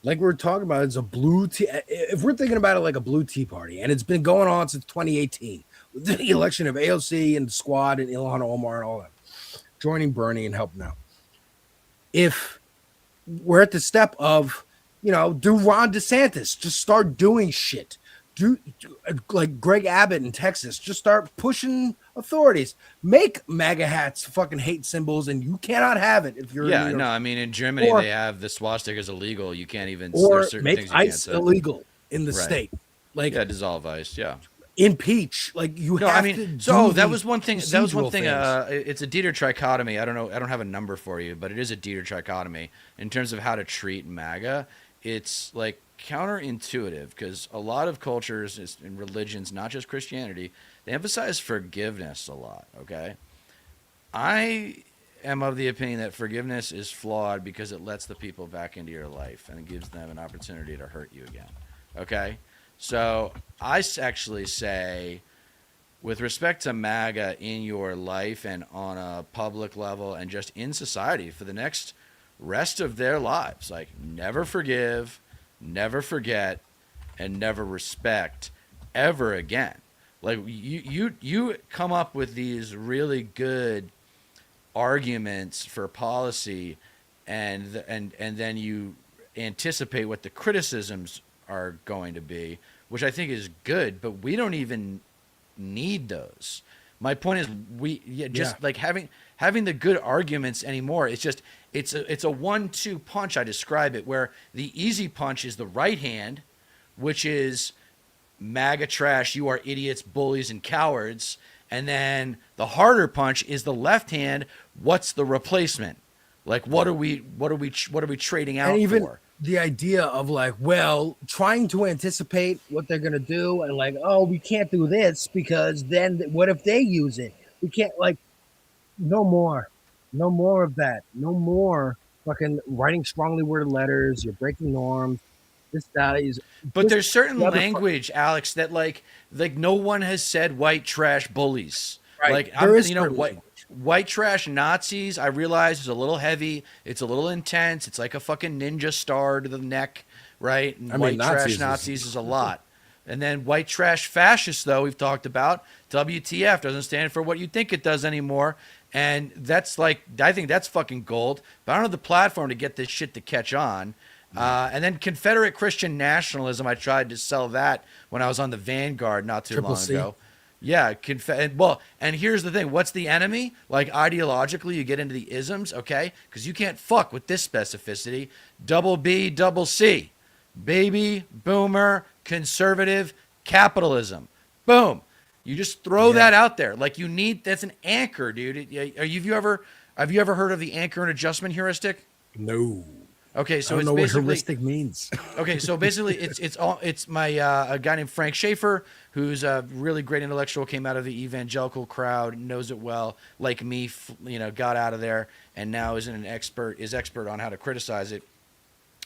like we're talking about. It's a blue tea. If we're thinking about it like a blue tea party, and it's been going on since 2018 with the election of AOC and the squad and Ilhan Omar and all that, joining Bernie and helping out. If we're at the step of, do Ron DeSantis, just start doing shit. Do like Greg Abbott in Texas, just start pushing authorities. Make MAGA hats fucking hate symbols, and you cannot have it if you're I mean in Germany they have the swastika is illegal. You can't even make ICE illegal in the state. Like dissolve ICE. Impeach. Like you have I mean, to. So that was one thing. That was one thing. Things. It's a Deter trichotomy. I don't have a number for you, but it is a Deter trichotomy in terms of how to treat MAGA. It's like counterintuitive because a lot of cultures and religions, not just Christianity, they emphasize forgiveness a lot. Okay, I am of the opinion that forgiveness is flawed because it lets the people back into your life and it gives them an opportunity to hurt you again. Okay, so I actually say, with respect to MAGA in your life and on a public level and just in society for the next rest of their lives, like never forgive, never forget, and never respect ever again. Like you come up with these really good arguments for policy, and then you anticipate what the criticisms are going to be, which I think is good, but we don't even need those. My point is like having the good arguments anymore. It's just it's a 1-2 punch. I describe it where the easy punch is the right hand, which is MAGA trash, you are idiots, bullies, and cowards, and then the harder punch is the left hand. What's the replacement? Like what are we trading out for? The idea of like, trying to anticipate what they're gonna do, and like, we can't do this because then what if they use it? We can't, like, no more of that. No more fucking writing strongly worded letters. You're breaking norms. But there's certain language, Alex, that like no one has said white trash bullies. Right. Like white trash Nazis, I realize is a little heavy. It's a little intense. It's like a fucking ninja star to the neck, right? And white trash Nazis is a lot. And then white trash fascists, though, we've talked about. WTF doesn't stand for what you think it does anymore. And that's like, I think that's fucking gold. But I don't have the platform to get this shit to catch on. And then Confederate Christian nationalism, I tried to sell that when I was on the Vanguard not too long ago. Yeah, and here's the thing. What's the enemy? Like, ideologically, you get into the isms, okay? Because you can't fuck with this specificity. Double B, double C. Baby, boomer, conservative, capitalism. Boom. You just throw that out there. Like, that's an anchor, dude. Have you ever heard of the anchor and adjustment heuristic? No. Okay, so I don't it's know what basically heuristic means. okay. So basically, it's my a guy named Frank Schaefer, who's a really great intellectual, came out of the evangelical crowd, knows it well, like me, got out of there, and now is expert on how to criticize it.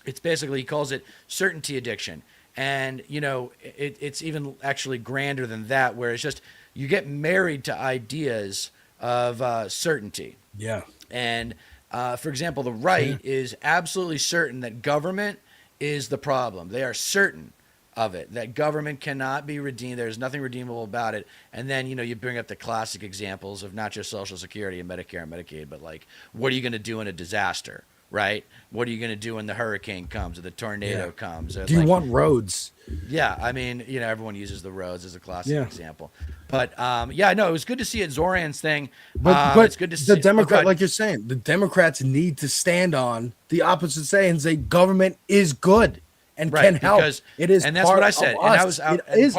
It's basically, he calls it certainty addiction, and it's even actually grander than that, where it's just you get married to ideas of certainty. Yeah. And for example, the right is absolutely certain that government is the problem. They are certain of it, that government cannot be redeemed. There's nothing redeemable about it. And then, you bring up the classic examples of not just Social Security and Medicare and Medicaid, but like, what are you going to do in a disaster, right? What are you going to do when the hurricane comes or the tornado comes? Or Do you want roads? Yeah, I mean, everyone uses the roads as a classic example. But it was good to see it. Zoran's thing. But it's good to see the Democrat, oh, like you're saying, the Democrats need to stand on the opposite side and say government is good and can help. Because it is, and that's what I said. And I was it is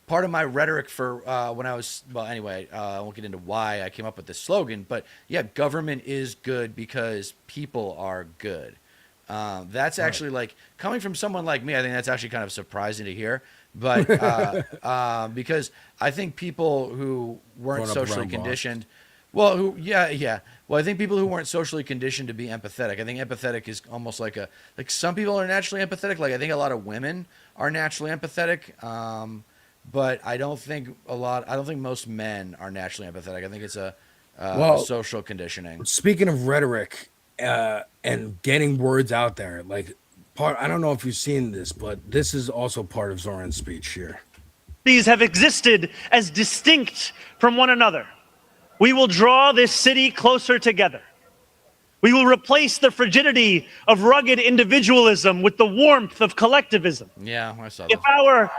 part of my rhetoric for when I was anyway. I won't get into why I came up with this slogan, but yeah, government is good because people are good. That's actually like coming from someone like me. I think that's actually kind of surprising to hear. But because I think people who weren't socially conditioned, well, I think people who weren't socially conditioned to be empathetic. I think empathetic is almost like some people are naturally empathetic. Like I think a lot of women are naturally empathetic. But I don't think most men are naturally empathetic. I think it's a social conditioning. Speaking of rhetoric and getting words out there, I don't know if you've seen this, but this is also part of Zoran's speech here. These have existed as distinct from one another. We will draw this city closer together. We will replace the frigidity of rugged individualism with the warmth of collectivism. Yeah, I saw that. If our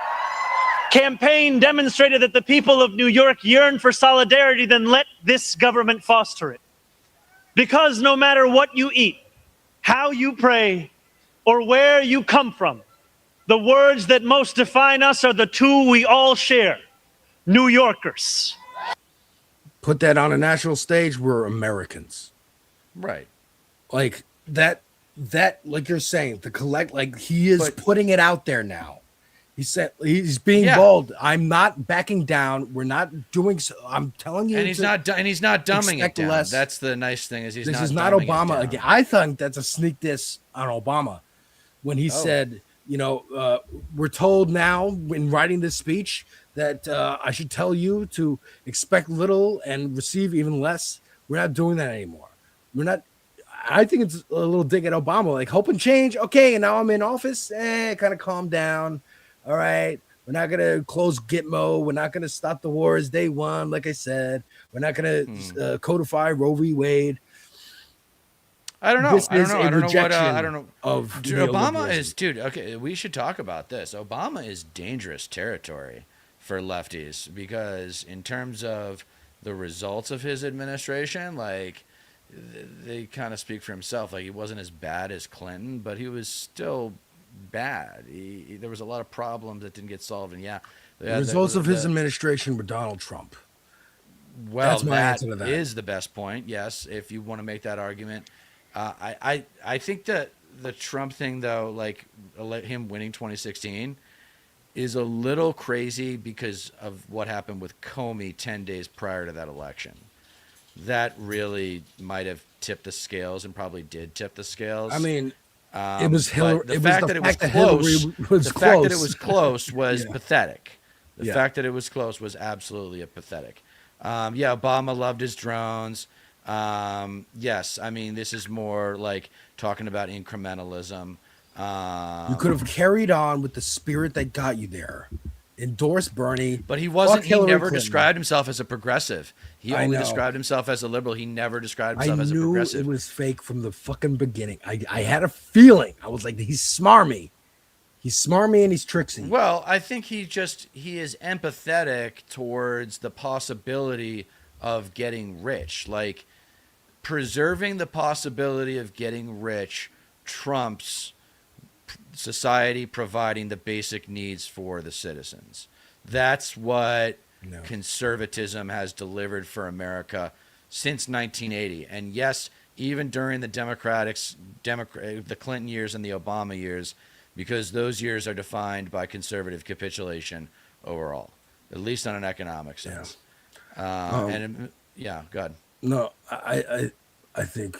campaign demonstrated that the people of New York yearn for solidarity, then let this government foster it. Because no matter what you eat, how you pray, or where you come from, the words that most define us are the two we all share: New Yorkers. Put that on a national stage, we're Americans. Right. Like that, like you're saying, he is putting it out there now. He said he's being bold. I'm not backing down. We're not doing so. I'm telling you. And he's not dumbing it down. Less. That's the nice thing this is not Obama again. I think that's a sneak diss on Obama when he said, we're told now in writing this speech that I should tell you to expect little and receive even less. We're not doing that anymore. We're not. I think it's a little dig at Obama, like hope and change. Okay, and now I'm in office. Kind of calm down. All right, we're not going to close Gitmo. We're not going to stop the wars day one, like I said. We're not going to codify Roe v. Wade. I don't know. I don't know. Of Obama is, dude, okay, we should talk about this. Obama is dangerous territory for lefties because in terms of the results of his administration, they kind of speak for himself. Like, he wasn't as bad as Clinton, but he was still bad. There was a lot of problems that didn't get solved, and the results of his administration were Donald Trump. Well, that's my answer to that. Is the best point. Yes, if you want to make that argument, I think that the Trump thing, though, like him winning 2016, is a little crazy because of what happened with Comey 10 days prior to that election. That really might have tipped the scales, and probably did tip the scales. I mean. It was Hillary. The fact that it was close. The fact that it was close was pathetic. The fact that it was close was absolutely pathetic. Obama loved his drones. Yes, I mean, this is more like talking about incrementalism. You could have carried on with the spirit that got you there. Endorse Bernie, but he wasn't. He never described himself as a progressive. He only described himself as a liberal. He never described himself as a progressive. I knew it was fake from the fucking beginning. I had a feeling. I was like, he's smarmy. He's smarmy and he's tricksy. Well, I think he is empathetic towards the possibility of getting rich. Like, preserving the possibility of getting rich trumps society providing the basic needs for the citizens. That's what conservatism has delivered for America since 1980. And yes, even during the the Clinton years and the Obama years, because those years are defined by conservative capitulation overall, at least on an economic sense. Yeah, go ahead. No, I think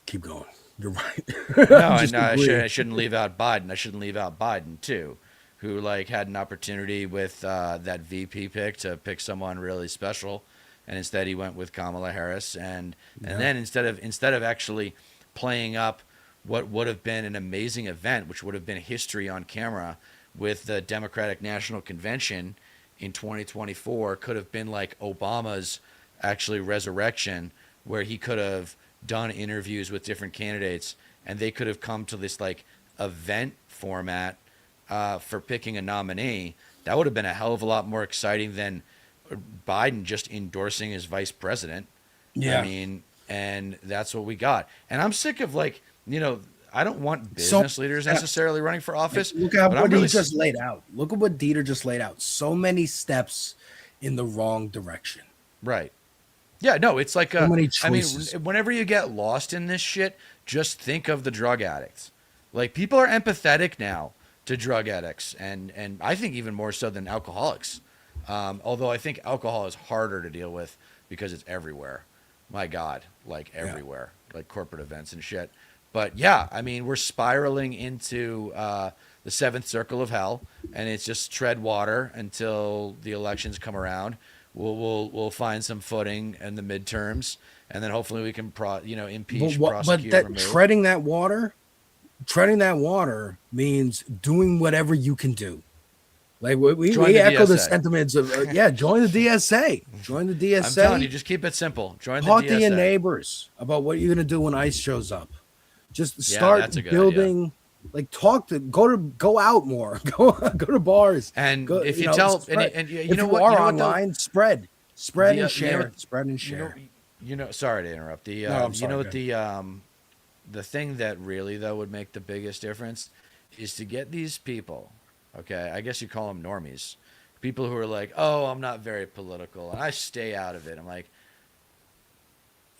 keep going. You're right. No, I shouldn't leave out Biden. I shouldn't leave out Biden too, who like had an opportunity with that VP pick to pick someone really special, and instead he went with Kamala Harris, and then instead of actually playing up what would have been an amazing event, which would have been history on camera with the Democratic National Convention in 2024, could have been like Obama's actually resurrection, where he could have done interviews with different candidates and they could have come to this like event format for picking a nominee. That would have been a hell of a lot more exciting than Biden just endorsing his vice president. Yeah. I mean, and that's what we got. And I'm sick of like, you know, I don't want business leaders necessarily running for office. Look at what he just laid out. Look at what Deter just laid out. So many steps in the wrong direction. Right. Yeah, no, it's like so many I mean, choices. whenever you get lost in this shit, just think of the drug addicts. Like people are empathetic now to drug addicts, and I think even more so than alcoholics. Although I think alcohol is harder to deal with because it's everywhere. My God, like everywhere, like corporate events and shit. But yeah, I mean, we're spiraling into the seventh circle of hell, and it's just tread water until the elections come around. We'll find some footing in the midterms, and then hopefully we can impeach, prosecute, but remove. treading that water means doing whatever you can do. Like we echo the sentiments of join the DSA. Join the DSA. I'm telling you, just keep it simple. Join the DSA. Talk to your neighbors about what you're gonna do when ICE shows up. Just start building. Like go out more. go to bars. And go, if you know, tell spread. and you if know you what, are online, spread and share. Spread and share. Sorry to interrupt. The thing that really though would make the biggest difference is to get these people. Okay, I guess you call them normies. People who are like, oh, I'm not very political and I stay out of it. I'm like,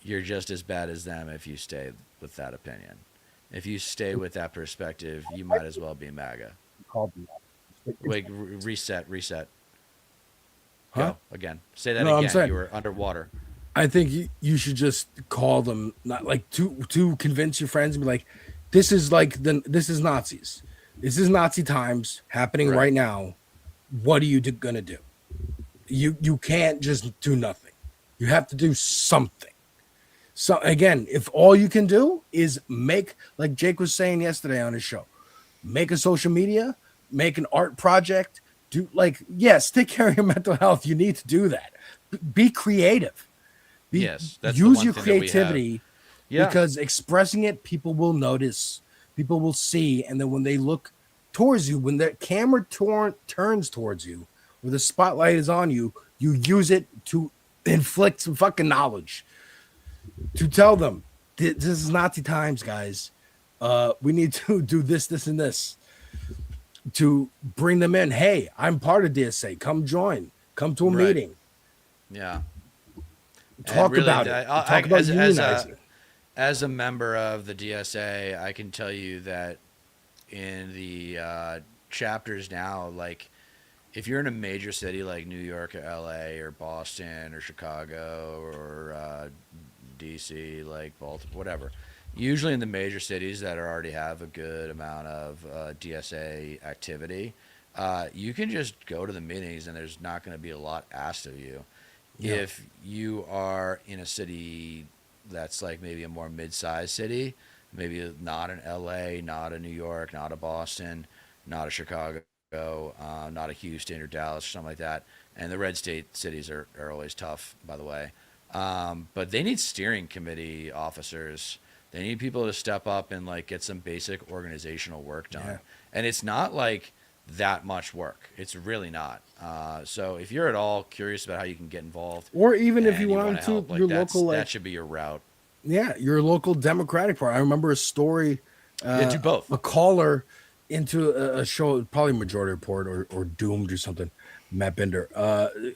you're just as bad as them if you stay with that opinion. If you stay with that perspective, you might as well be MAGA. Wait, reset. Huh? Go again. Say that again. I'm saying, you were underwater. I think you should just call them, not like to convince your friends and be like, this is Nazis. This is Nazi times happening right now. What are you gonna do? You can't just do nothing. You have to do something. So again, if all you can do is make, like Jake was saying yesterday on his show, make a social media, make an art project, take care of your mental health. You need to do that. Be creative. Yes, that's use your creativity Yeah. because expressing it, people will notice, people will see, and then when they look towards you, when the camera turns towards you, or the spotlight is on you, you use it to inflict some fucking knowledge. To tell them this is Nazi times, guys. We need to do this, and this to bring them in. Hey, I'm part of DSA. Come join. Come to a meeting. Yeah. Talk about it. Talk about unionizing. As a member of the DSA, I can tell you that in the chapters now, like if you're in a major city like New York or LA or Boston or Chicago or DC, like Baltimore, whatever. Usually in the major cities that already have a good amount of DSA activity, you can just go to the meetings and there's not going to be a lot asked of you. Yeah. If you are in a city that's like maybe a more mid-sized city, maybe not in LA, not in New York, not a Boston, not a Chicago, not a Houston or Dallas or something like that. And the red state cities are always tough, by the way. But they need steering committee officers. They need people to step up and like get some basic organizational work done. Yeah. And it's not like that much work. It's really not. So if you're at all curious about how you can get involved, or even if you want to, help, your local, that should be your route. Yeah, your local Democratic Party. I remember a story. Do both. A caller into a show, probably Majority Report or Doomed or something. Matt Bender.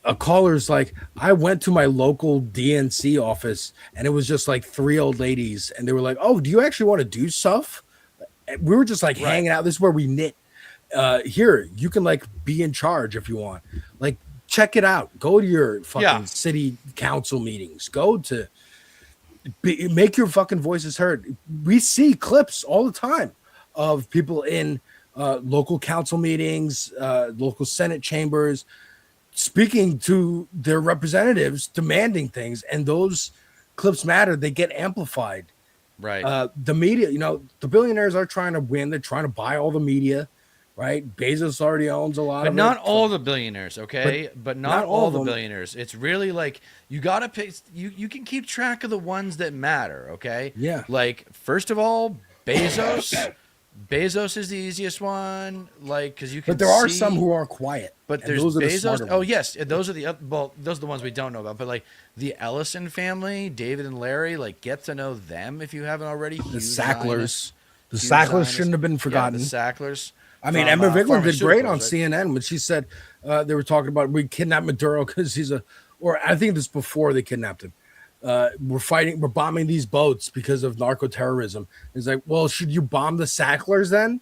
A caller's like, I went to my local DNC office and it was just like 3 old ladies, and they were like, "Oh, do you actually want to do stuff?" And we were just like hanging out. This is where we knit. Here, you can like be in charge if you want. Like, check it out. Go to your fucking city council meetings. Go to make your fucking voices heard. We see clips all the time of people in local council meetings, local Senate chambers, speaking to their representatives, demanding things, and those clips matter. They get amplified. Right. The media, the billionaires are trying to win. They're trying to buy all the media, right? Bezos already owns a lot but of not it. all the billionaires, okay? But not all the billionaires. It's really like you got to pick. You can keep track of the ones that matter, okay? Yeah. Like, first of all, Bezos. Bezos is the easiest one, like, because you can. But there are some who are quiet. But there's Bezos. Oh yes, those are those are the ones we don't know about. But like the Ellison family, David and Larry, like, get to know them if you haven't already. The Sacklers. The Sacklers shouldn't have been forgotten. Yeah, the Sacklers. I mean, Emma Vigeland did great on CNN when she said they were talking about we kidnapped Maduro because or I think this before they kidnapped him. We're bombing these boats because of narco terrorism. It's like, well, should you bomb the Sacklers then?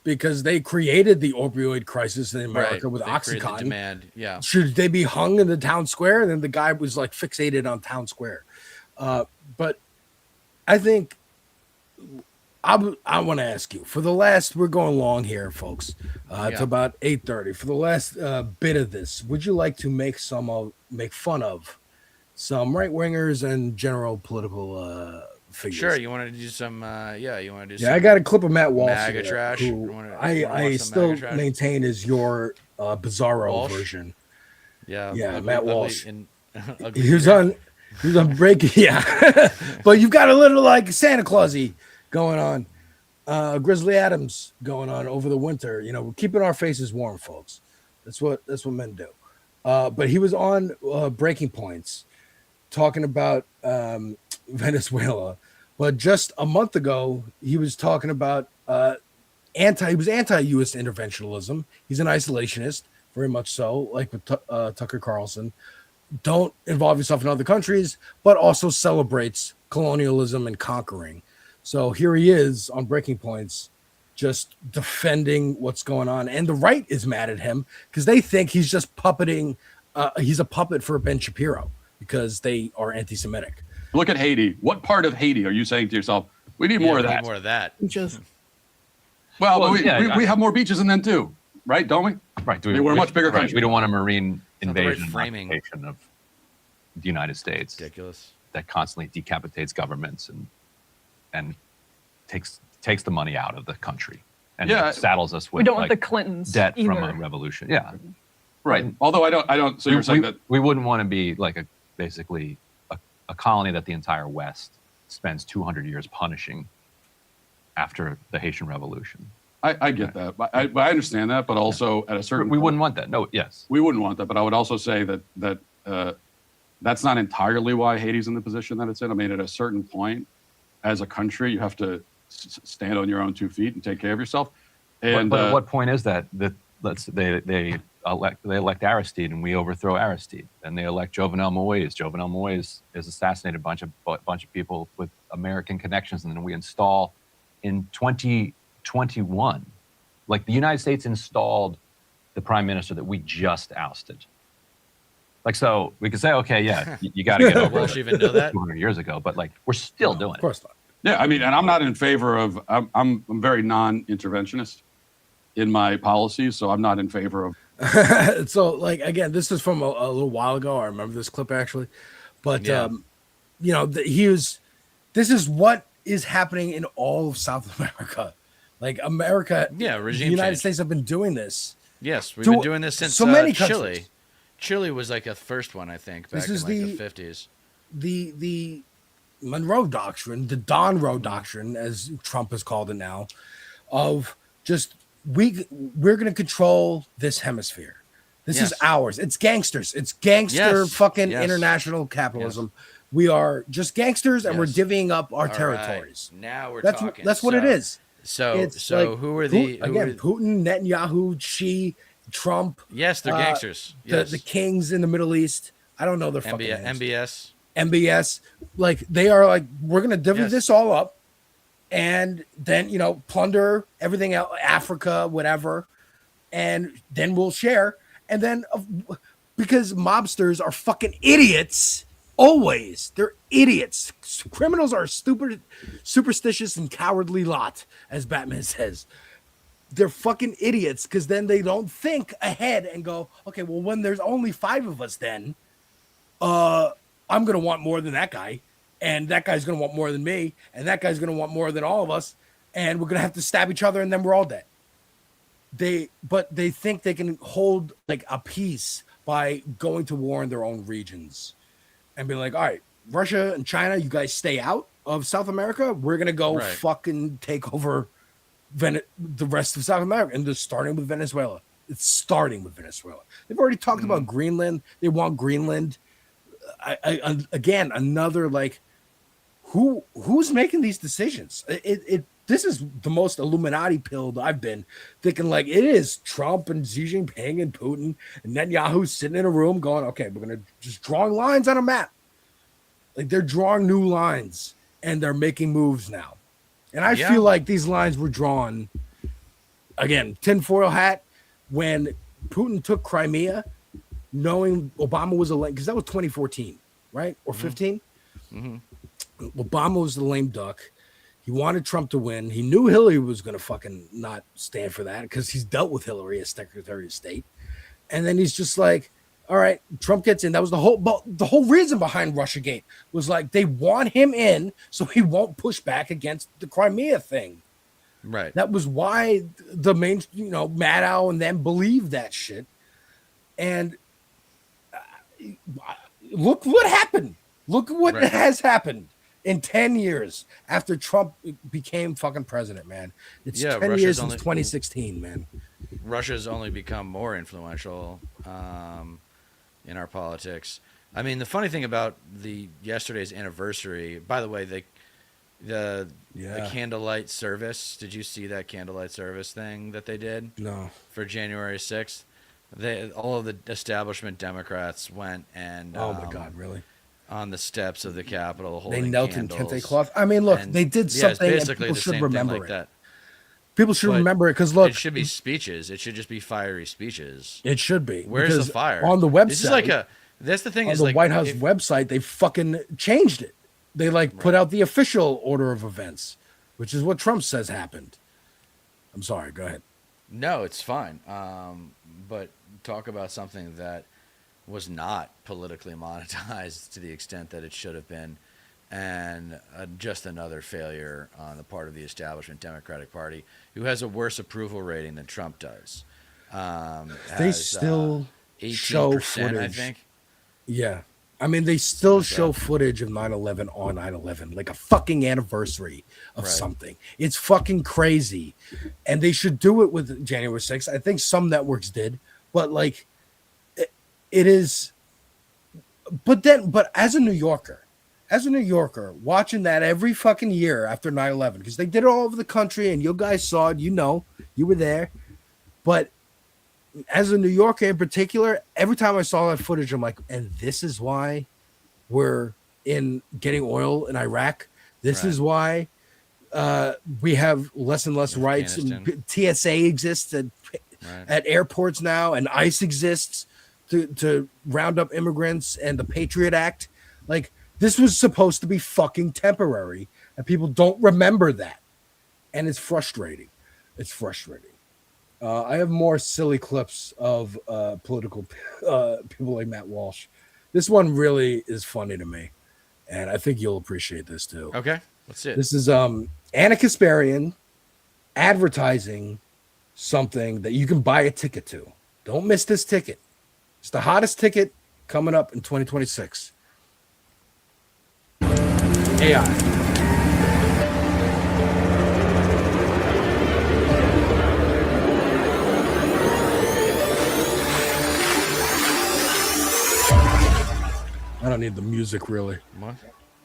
Because they created the opioid crisis in America with OxyContin. Demand. Yeah. Should they be hung in the town square? And then the guy was like fixated on town square. But I think I want to ask you, for the last, we're going long here, folks. It's about 8:30. For the last bit of this, would you like to make fun of some right wingers and general political figures? Sure, you want to do some? You want to do? Yeah, I got a clip of Matt Walsh. MAGA trash. Who I still maintain is your bizarro Walsh? version. Yeah, Matt Walsh. He was on break. Yeah, but you've got a little like Santa Clausy going on. Grizzly Adams going on over the winter. We're keeping our faces warm, folks. That's what men do. But he was on Breaking Points talking about Venezuela. But just a month ago, he was talking about anti-U.S. interventionism. He's an isolationist, very much so, like with Tucker Carlson. Don't involve yourself in other countries, but also celebrates colonialism and conquering. So here he is on Breaking Points, just defending what's going on. And the right is mad at him because they think he's just puppeting. He's a puppet for Ben Shapiro because they are anti-Semitic. Look at Haiti. What part of Haiti are you saying to yourself, we need more of that? More of that. We have more beaches than them too, right? Don't we? Right. We're a much bigger country. We don't want a marine invasion framing of the United States. Ridiculous. That constantly decapitates governments and takes the money out of the country and saddles us with we don't want the Clintons debt either. from a revolution. Yeah. Right. Although I don't. So you're saying that we wouldn't want to be like basically a colony that the entire West spends 200 years punishing after the Haitian Revolution. I get that. I understand that, but also at a certain we wouldn't want that. No, yes. We wouldn't want that, but I would also say that that's not entirely why Haiti's in the position that it's in. I mean, at a certain point, as a country, you have to stand on your own 2 feet and take care of yourself. And but at what point is that they elect Aristide and we overthrow Aristide, and they elect Jovenel Moïse. Jovenel Moïse is assassinated a bunch of people with American connections, and then we install in 2021, like the United States installed the prime minister that we just ousted. Like, so we could say, okay, yeah, you got to get over it. Even know that 200 years ago, but like we're still doing it. Of course not. Yeah, I mean, and I'm not in favor of. I'm very non-interventionist in my policies, so I'm not in favor of. So, like, again, this is from a little while ago. I remember this clip actually, but this is what is happening in all of South America. Like America, regime the United change. States have been doing this. Yes, we've been doing this since so many Chile. countries. Chile was like a first one, I think, back in the 50s. The Monroe Doctrine, the Don Roe Doctrine, as Trump has called it now, of just we're going to control this hemisphere. This is ours. It's gangsters. It's gangster international capitalism. Yes. We are just gangsters, and we're divvying up our territories. Right. Now we're talking. That's what it is. So who are the Putin, Netanyahu, Xi, Trump? Yes, they're gangsters. The kings in the Middle East. I don't know their fucking names. MBS. Like they are like, we're gonna divvy this all up, and then plunder everything out, Africa, whatever, and then we'll share. And then because mobsters are fucking idiots. Always, they're idiots. Criminals are stupid, superstitious, and cowardly lot, as Batman says. They're fucking idiots because then they don't think ahead and go, okay, well, when there's only 5 of us, then I'm gonna want more than that guy, and that guy's gonna want more than me, and that guy's gonna want more than all of us, and we're gonna have to stab each other, and then we're all dead. But they think they can hold like a peace by going to war in their own regions. And be like, all right, Russia and China, you guys stay out of South America. We're going to go fucking take over the rest of South America. And they're starting with Venezuela. It's starting with Venezuela. They've already talked about Greenland. They want Greenland. Again, another like, who's making these decisions? This is the most Illuminati pilled I've been thinking. Like it is Trump and Xi Jinping and Putin and Netanyahu sitting in a room going, okay, we're going to just drawing lines on a map. Like they're drawing new lines and they're making moves now. And I feel like these lines were drawn again, tinfoil hat, when Putin took Crimea, knowing Obama was because that was 2014, right? Or 15. Mm-hmm. Obama was the lame duck. He wanted Trump to win. He knew Hillary was going to fucking not stand for that because he's dealt with Hillary as Secretary of State. And then he's just like, all right, Trump gets in. That was the whole reason behind Russiagate was like they want him in so he won't push back against the Crimea thing. Right. That was why the main, Maddow and them believed that shit. And look what happened. Look what has happened. In 10 years after Trump became fucking president, man. It's 10 Russia's years since 2016, man. Russia's only become more influential in our politics. I mean, the funny thing about yesterday's anniversary, by the way, the candlelight service. Did you see that candlelight service thing that they did? No. For January 6th? All of the establishment Democrats went and... oh, my God, really? On the steps of the Capitol, they holding knelt candles. in kente cloth. I mean, look, they did something, and people should remember it. That. People should remember it because look, it should be speeches. It should just be fiery speeches. It should be. Where's the fire on the website? This is like that's the thing. On is the like White House website, they fucking changed it. They put out the official order of events, which is what Trump says happened. I'm sorry. Go ahead. No, it's fine. But talk about something that was not politically monetized to the extent that it should have been, and just another failure on the part of the establishment Democratic Party, who has a worse approval rating than Trump does. They still 18%, show footage. I think. Yeah. I mean, they still show footage of 9/11 on 9/11, like a fucking anniversary of something. It's fucking crazy. And they should do it with January 6th. I think some networks did, but like, it is, but as a New Yorker, watching that every fucking year after 9/11, because they did it all over the country and you guys saw it, you were there. But as a New Yorker in particular, every time I saw that footage, I'm like, and this is why we're in getting oil in Iraq. This is why we have less and less rights. And TSA exists at airports now, and ICE exists to round up immigrants, and the Patriot Act. Like, this was supposed to be fucking temporary, and people don't remember that. And it's frustrating. I have more silly clips of political people like Matt Walsh. This one really is funny to me, and I think you'll appreciate this too. Okay, let's see it. This is Anna Kasparian advertising something that you can buy a ticket to. Don't miss this ticket. It's the hottest ticket coming up in 2026. AI. I don't need the music, really. What?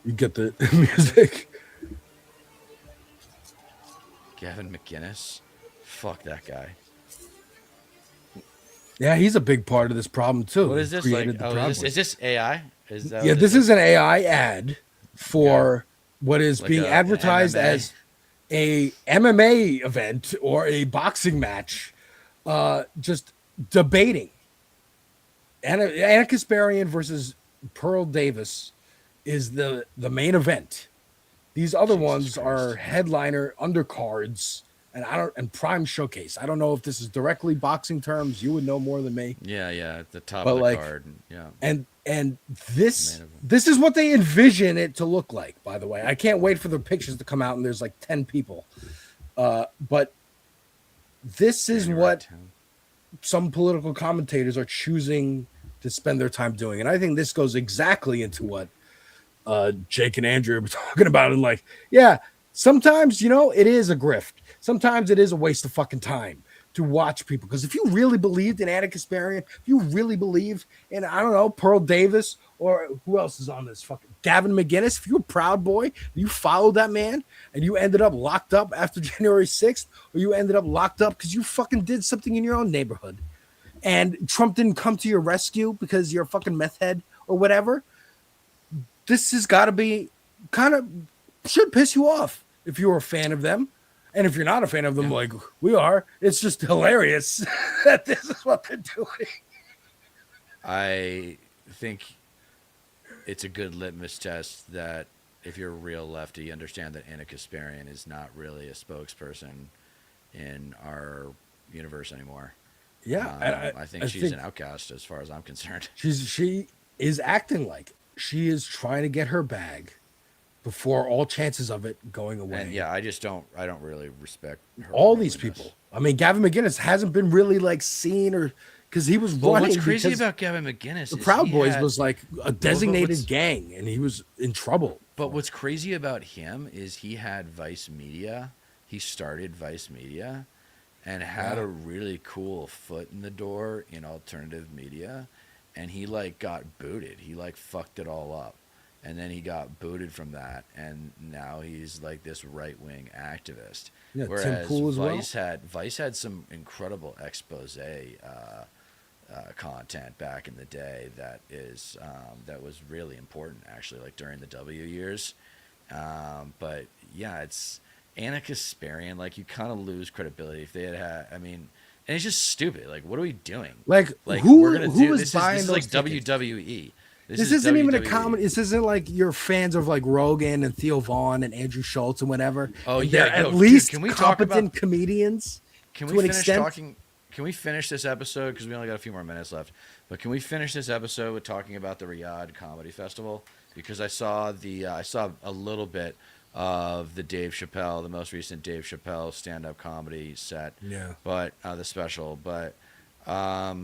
You get the music. Gavin McBizness. Fuck that guy. Yeah, he's a big part of this problem too. What is this? Like, is this AI? Yeah, this is an AI ad for what is Like being an advertised MMA? as a MMA event or a boxing match, just debating. Anna Kasparian versus Pearl Davis is the main event. These other ones are headliner undercards and prime showcase. I don't know if this is directly boxing terms. You would know more than me. Yeah, at the top But of the like, card. Yeah. And this is what they envision it to look like, by the way. I can't wait for the pictures to come out and there's like 10 people. But this is what some political commentators are choosing to spend their time doing. And I think this goes exactly into what Jake and Andrea were talking about. And like, yeah, sometimes, it is a grift. Sometimes it is a waste of fucking time to watch people. Because if you really believed in Anna Kasparian, if you really believe in, I don't know, Pearl Davis, or who else is on this fucking Gavin McBizness, if you're a Proud Boy, you followed that man and you ended up locked up after January 6th, or you ended up locked up because you fucking did something in your own neighborhood and Trump didn't come to your rescue because you're a fucking meth head or whatever, this has got to be should piss you off if you're a fan of them. And if you're not a fan of them, like we are, it's just hilarious that this is what they're doing. I think it's a good litmus test that if you're a real lefty, you understand that Anna Kasparian is not really a spokesperson in our universe anymore. Yeah, I think she's an outcast as far as I'm concerned. She is acting like she is trying to get her bag before all chances of it going away. And yeah, I don't really respect her. All these people. I mean, Gavin McBizness hasn't been really like seen or because he was running. What's crazy about Gavin McBizness? The Proud Boys was like a designated gang, and he was in trouble. But what's crazy about him is he had Vice Media. He started Vice Media, and had a really cool foot in the door in alternative media, and he like got booted. He like fucked it all up. And then he got booted from that, and now he's like this right-wing activist. Yeah, whereas Tim Pool as Vice had some incredible expose content back in the day that was really important, actually, like during the W years. But yeah, it's Anna Kasparian. Like, you kind of lose credibility if they had. I mean, and it's just stupid. Like, what are we doing? Like who is buying this is those like tickets? WWE. This isn't even a comedy. This isn't like you're fans of like Rogan and Theo Vaughn and Andrew Schultz and whatever. Oh and yeah, at least can we competent comedians. Can to we an finish extent. talking? Can we finish this episode because we only got a few more minutes left? But can we finish this episode with talking about the Riyadh Comedy Festival? Because I saw a little bit of the most recent Dave Chappelle stand-up comedy set. Yeah. But the special, but I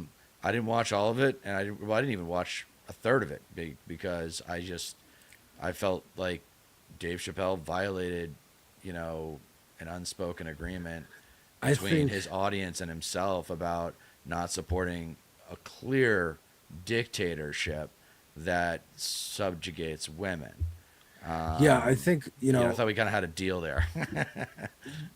didn't watch all of it, and I didn't even watch a third of it because I felt like Dave Chappelle violated, an unspoken agreement between his audience and himself about not supporting a clear dictatorship that subjugates women. I think I thought we kind of had a deal there.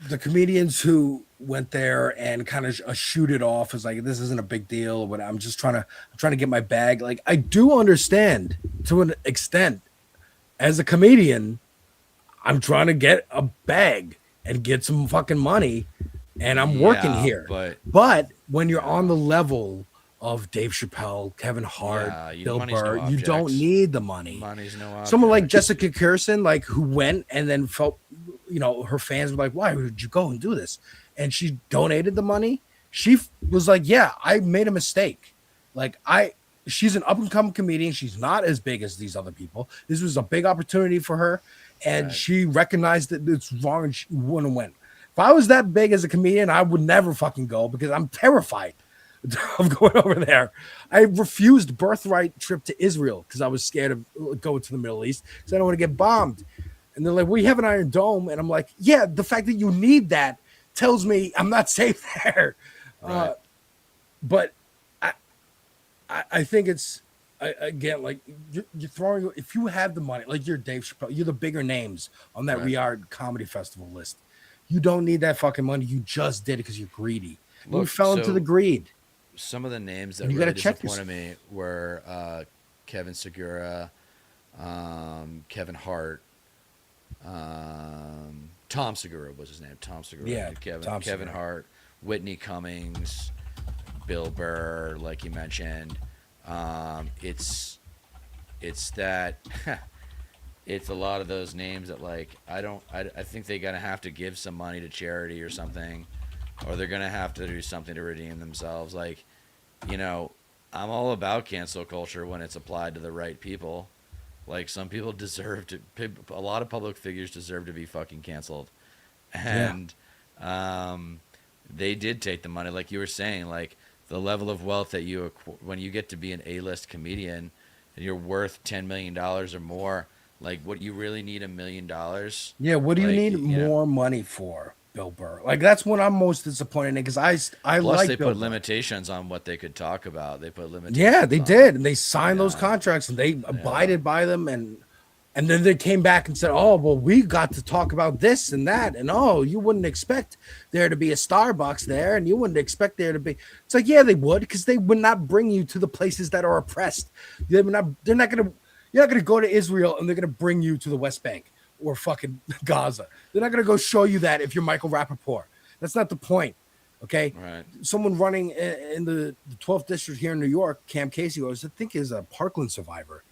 the comedians who went there and kind of shoot it off as like this isn't a big deal, but I'm trying to get my bag. Like, I do understand to an extent. As a comedian, I'm trying to get a bag and get some fucking money, and I'm working here. But when you're on the level of Dave Chappelle, Kevin Hart, Bill Burr, you don't need the money. Money's no object. Someone like Jessica Kirson, like who went and then felt, her fans were like, "Why would you go and do this?" And she donated the money. She was like, "Yeah, I made a mistake. Like she's an up and coming comedian. She's not as big as these other people. This was a big opportunity for her, and she recognized that it's wrong and she wouldn't win. If I was that big as a comedian, I would never fucking go because I'm terrified of going over there. I refused birthright trip to Israel because I was scared of going to the Middle East because I don't want to get bombed. And they're like, "We have an Iron Dome," and I'm like, "Yeah, the fact that you need that tells me I'm not safe there." Right. But I think it's again like you're throwing. If you have the money, like you're Dave Chappelle, you're the bigger names on that Riyadh Comedy Festival list. You don't need that fucking money. You just did it because you're greedy. You Look, fell into so the greed. Some of the names that And you really gotta check disappointed me were Kevin Segura, Kevin Hart, Tom Segura was his name. Tom Segura. Yeah, Tom Kevin Segura. Hart, Whitney Cummings, Bill Burr, like you mentioned. It's that it's a lot of those names that like I think they're gonna have to give some money to charity or something, or they're gonna have to do something to redeem themselves. Like, you know, I'm all about cancel culture when it's applied to the right people. Like, some people deserve to, a lot of public figures deserve to be fucking canceled, and they did take the money, like you were saying, like the level of wealth that you when you get to be an A-list comedian and you're worth $10 million or more. Like, what, you really need $1 million? Yeah, what do you Like, need you know. more money for, Bill Burr? Like, that's what I'm most disappointed in, because I Plus, like they Bill put Burr. limitations on what they could talk about. They put limitations. Yeah, they on- did, and they signed those Yeah. contracts, and they abided by them, and then they came back and said, "Oh, well, we got to talk about this and that, and oh, you wouldn't expect there to be a Starbucks there, and you wouldn't expect there to be." It's like, yeah, they would, because they would not bring you to the places that are oppressed. They're not gonna. You're not gonna go to Israel, and they're gonna bring you to the West Bank or fucking Gaza. They're not gonna go show you that if you're Michael Rappaport. That's not the point. Okay, Right. Someone running in the 12th district here in New York, Cam Casey, I think is a Parkland survivor,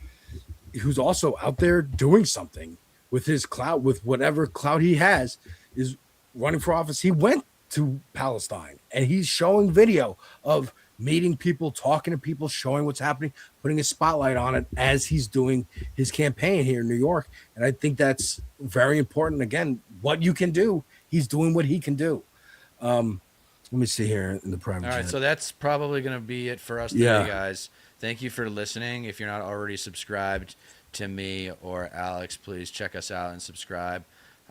who's also out there doing something with his clout, with whatever clout he has, is running for office. He went to Palestine and he's showing video of meeting people, talking to people, showing what's happening, putting a spotlight on it as he's doing his campaign here in New York. And I think that's very important. Again, what you can do, he's doing what he can do. Let me see here in the private All right, chat. so that's probably going to be it for us today, Yeah. guys. Thank you for listening. If you're not already subscribed to me or Alex, please check us out and subscribe.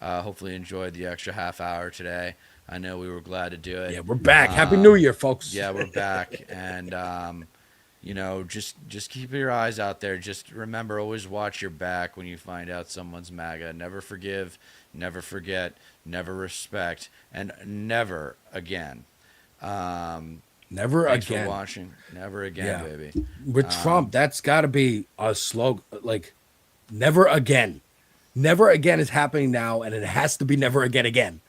Hopefully enjoyed the extra half hour today. I know we were glad to do it. Yeah, we're back. Happy New Year, folks. Yeah, we're back. And, you know, just keep your eyes out there. Just remember, always watch your back when you find out someone's MAGA. Never forgive, never forget, never respect, and never again. Never Thanks again. for watching. Never again, baby. With Trump, that's got to be a slogan. Like, never again. Never again is happening now, and it has to be never again again.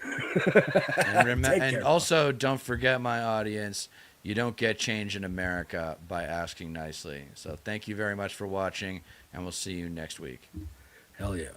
And, Take and care. also, don't forget, my audience, you don't get change in America by asking nicely. So thank you very much for watching, and we'll see you next week. Hell yeah.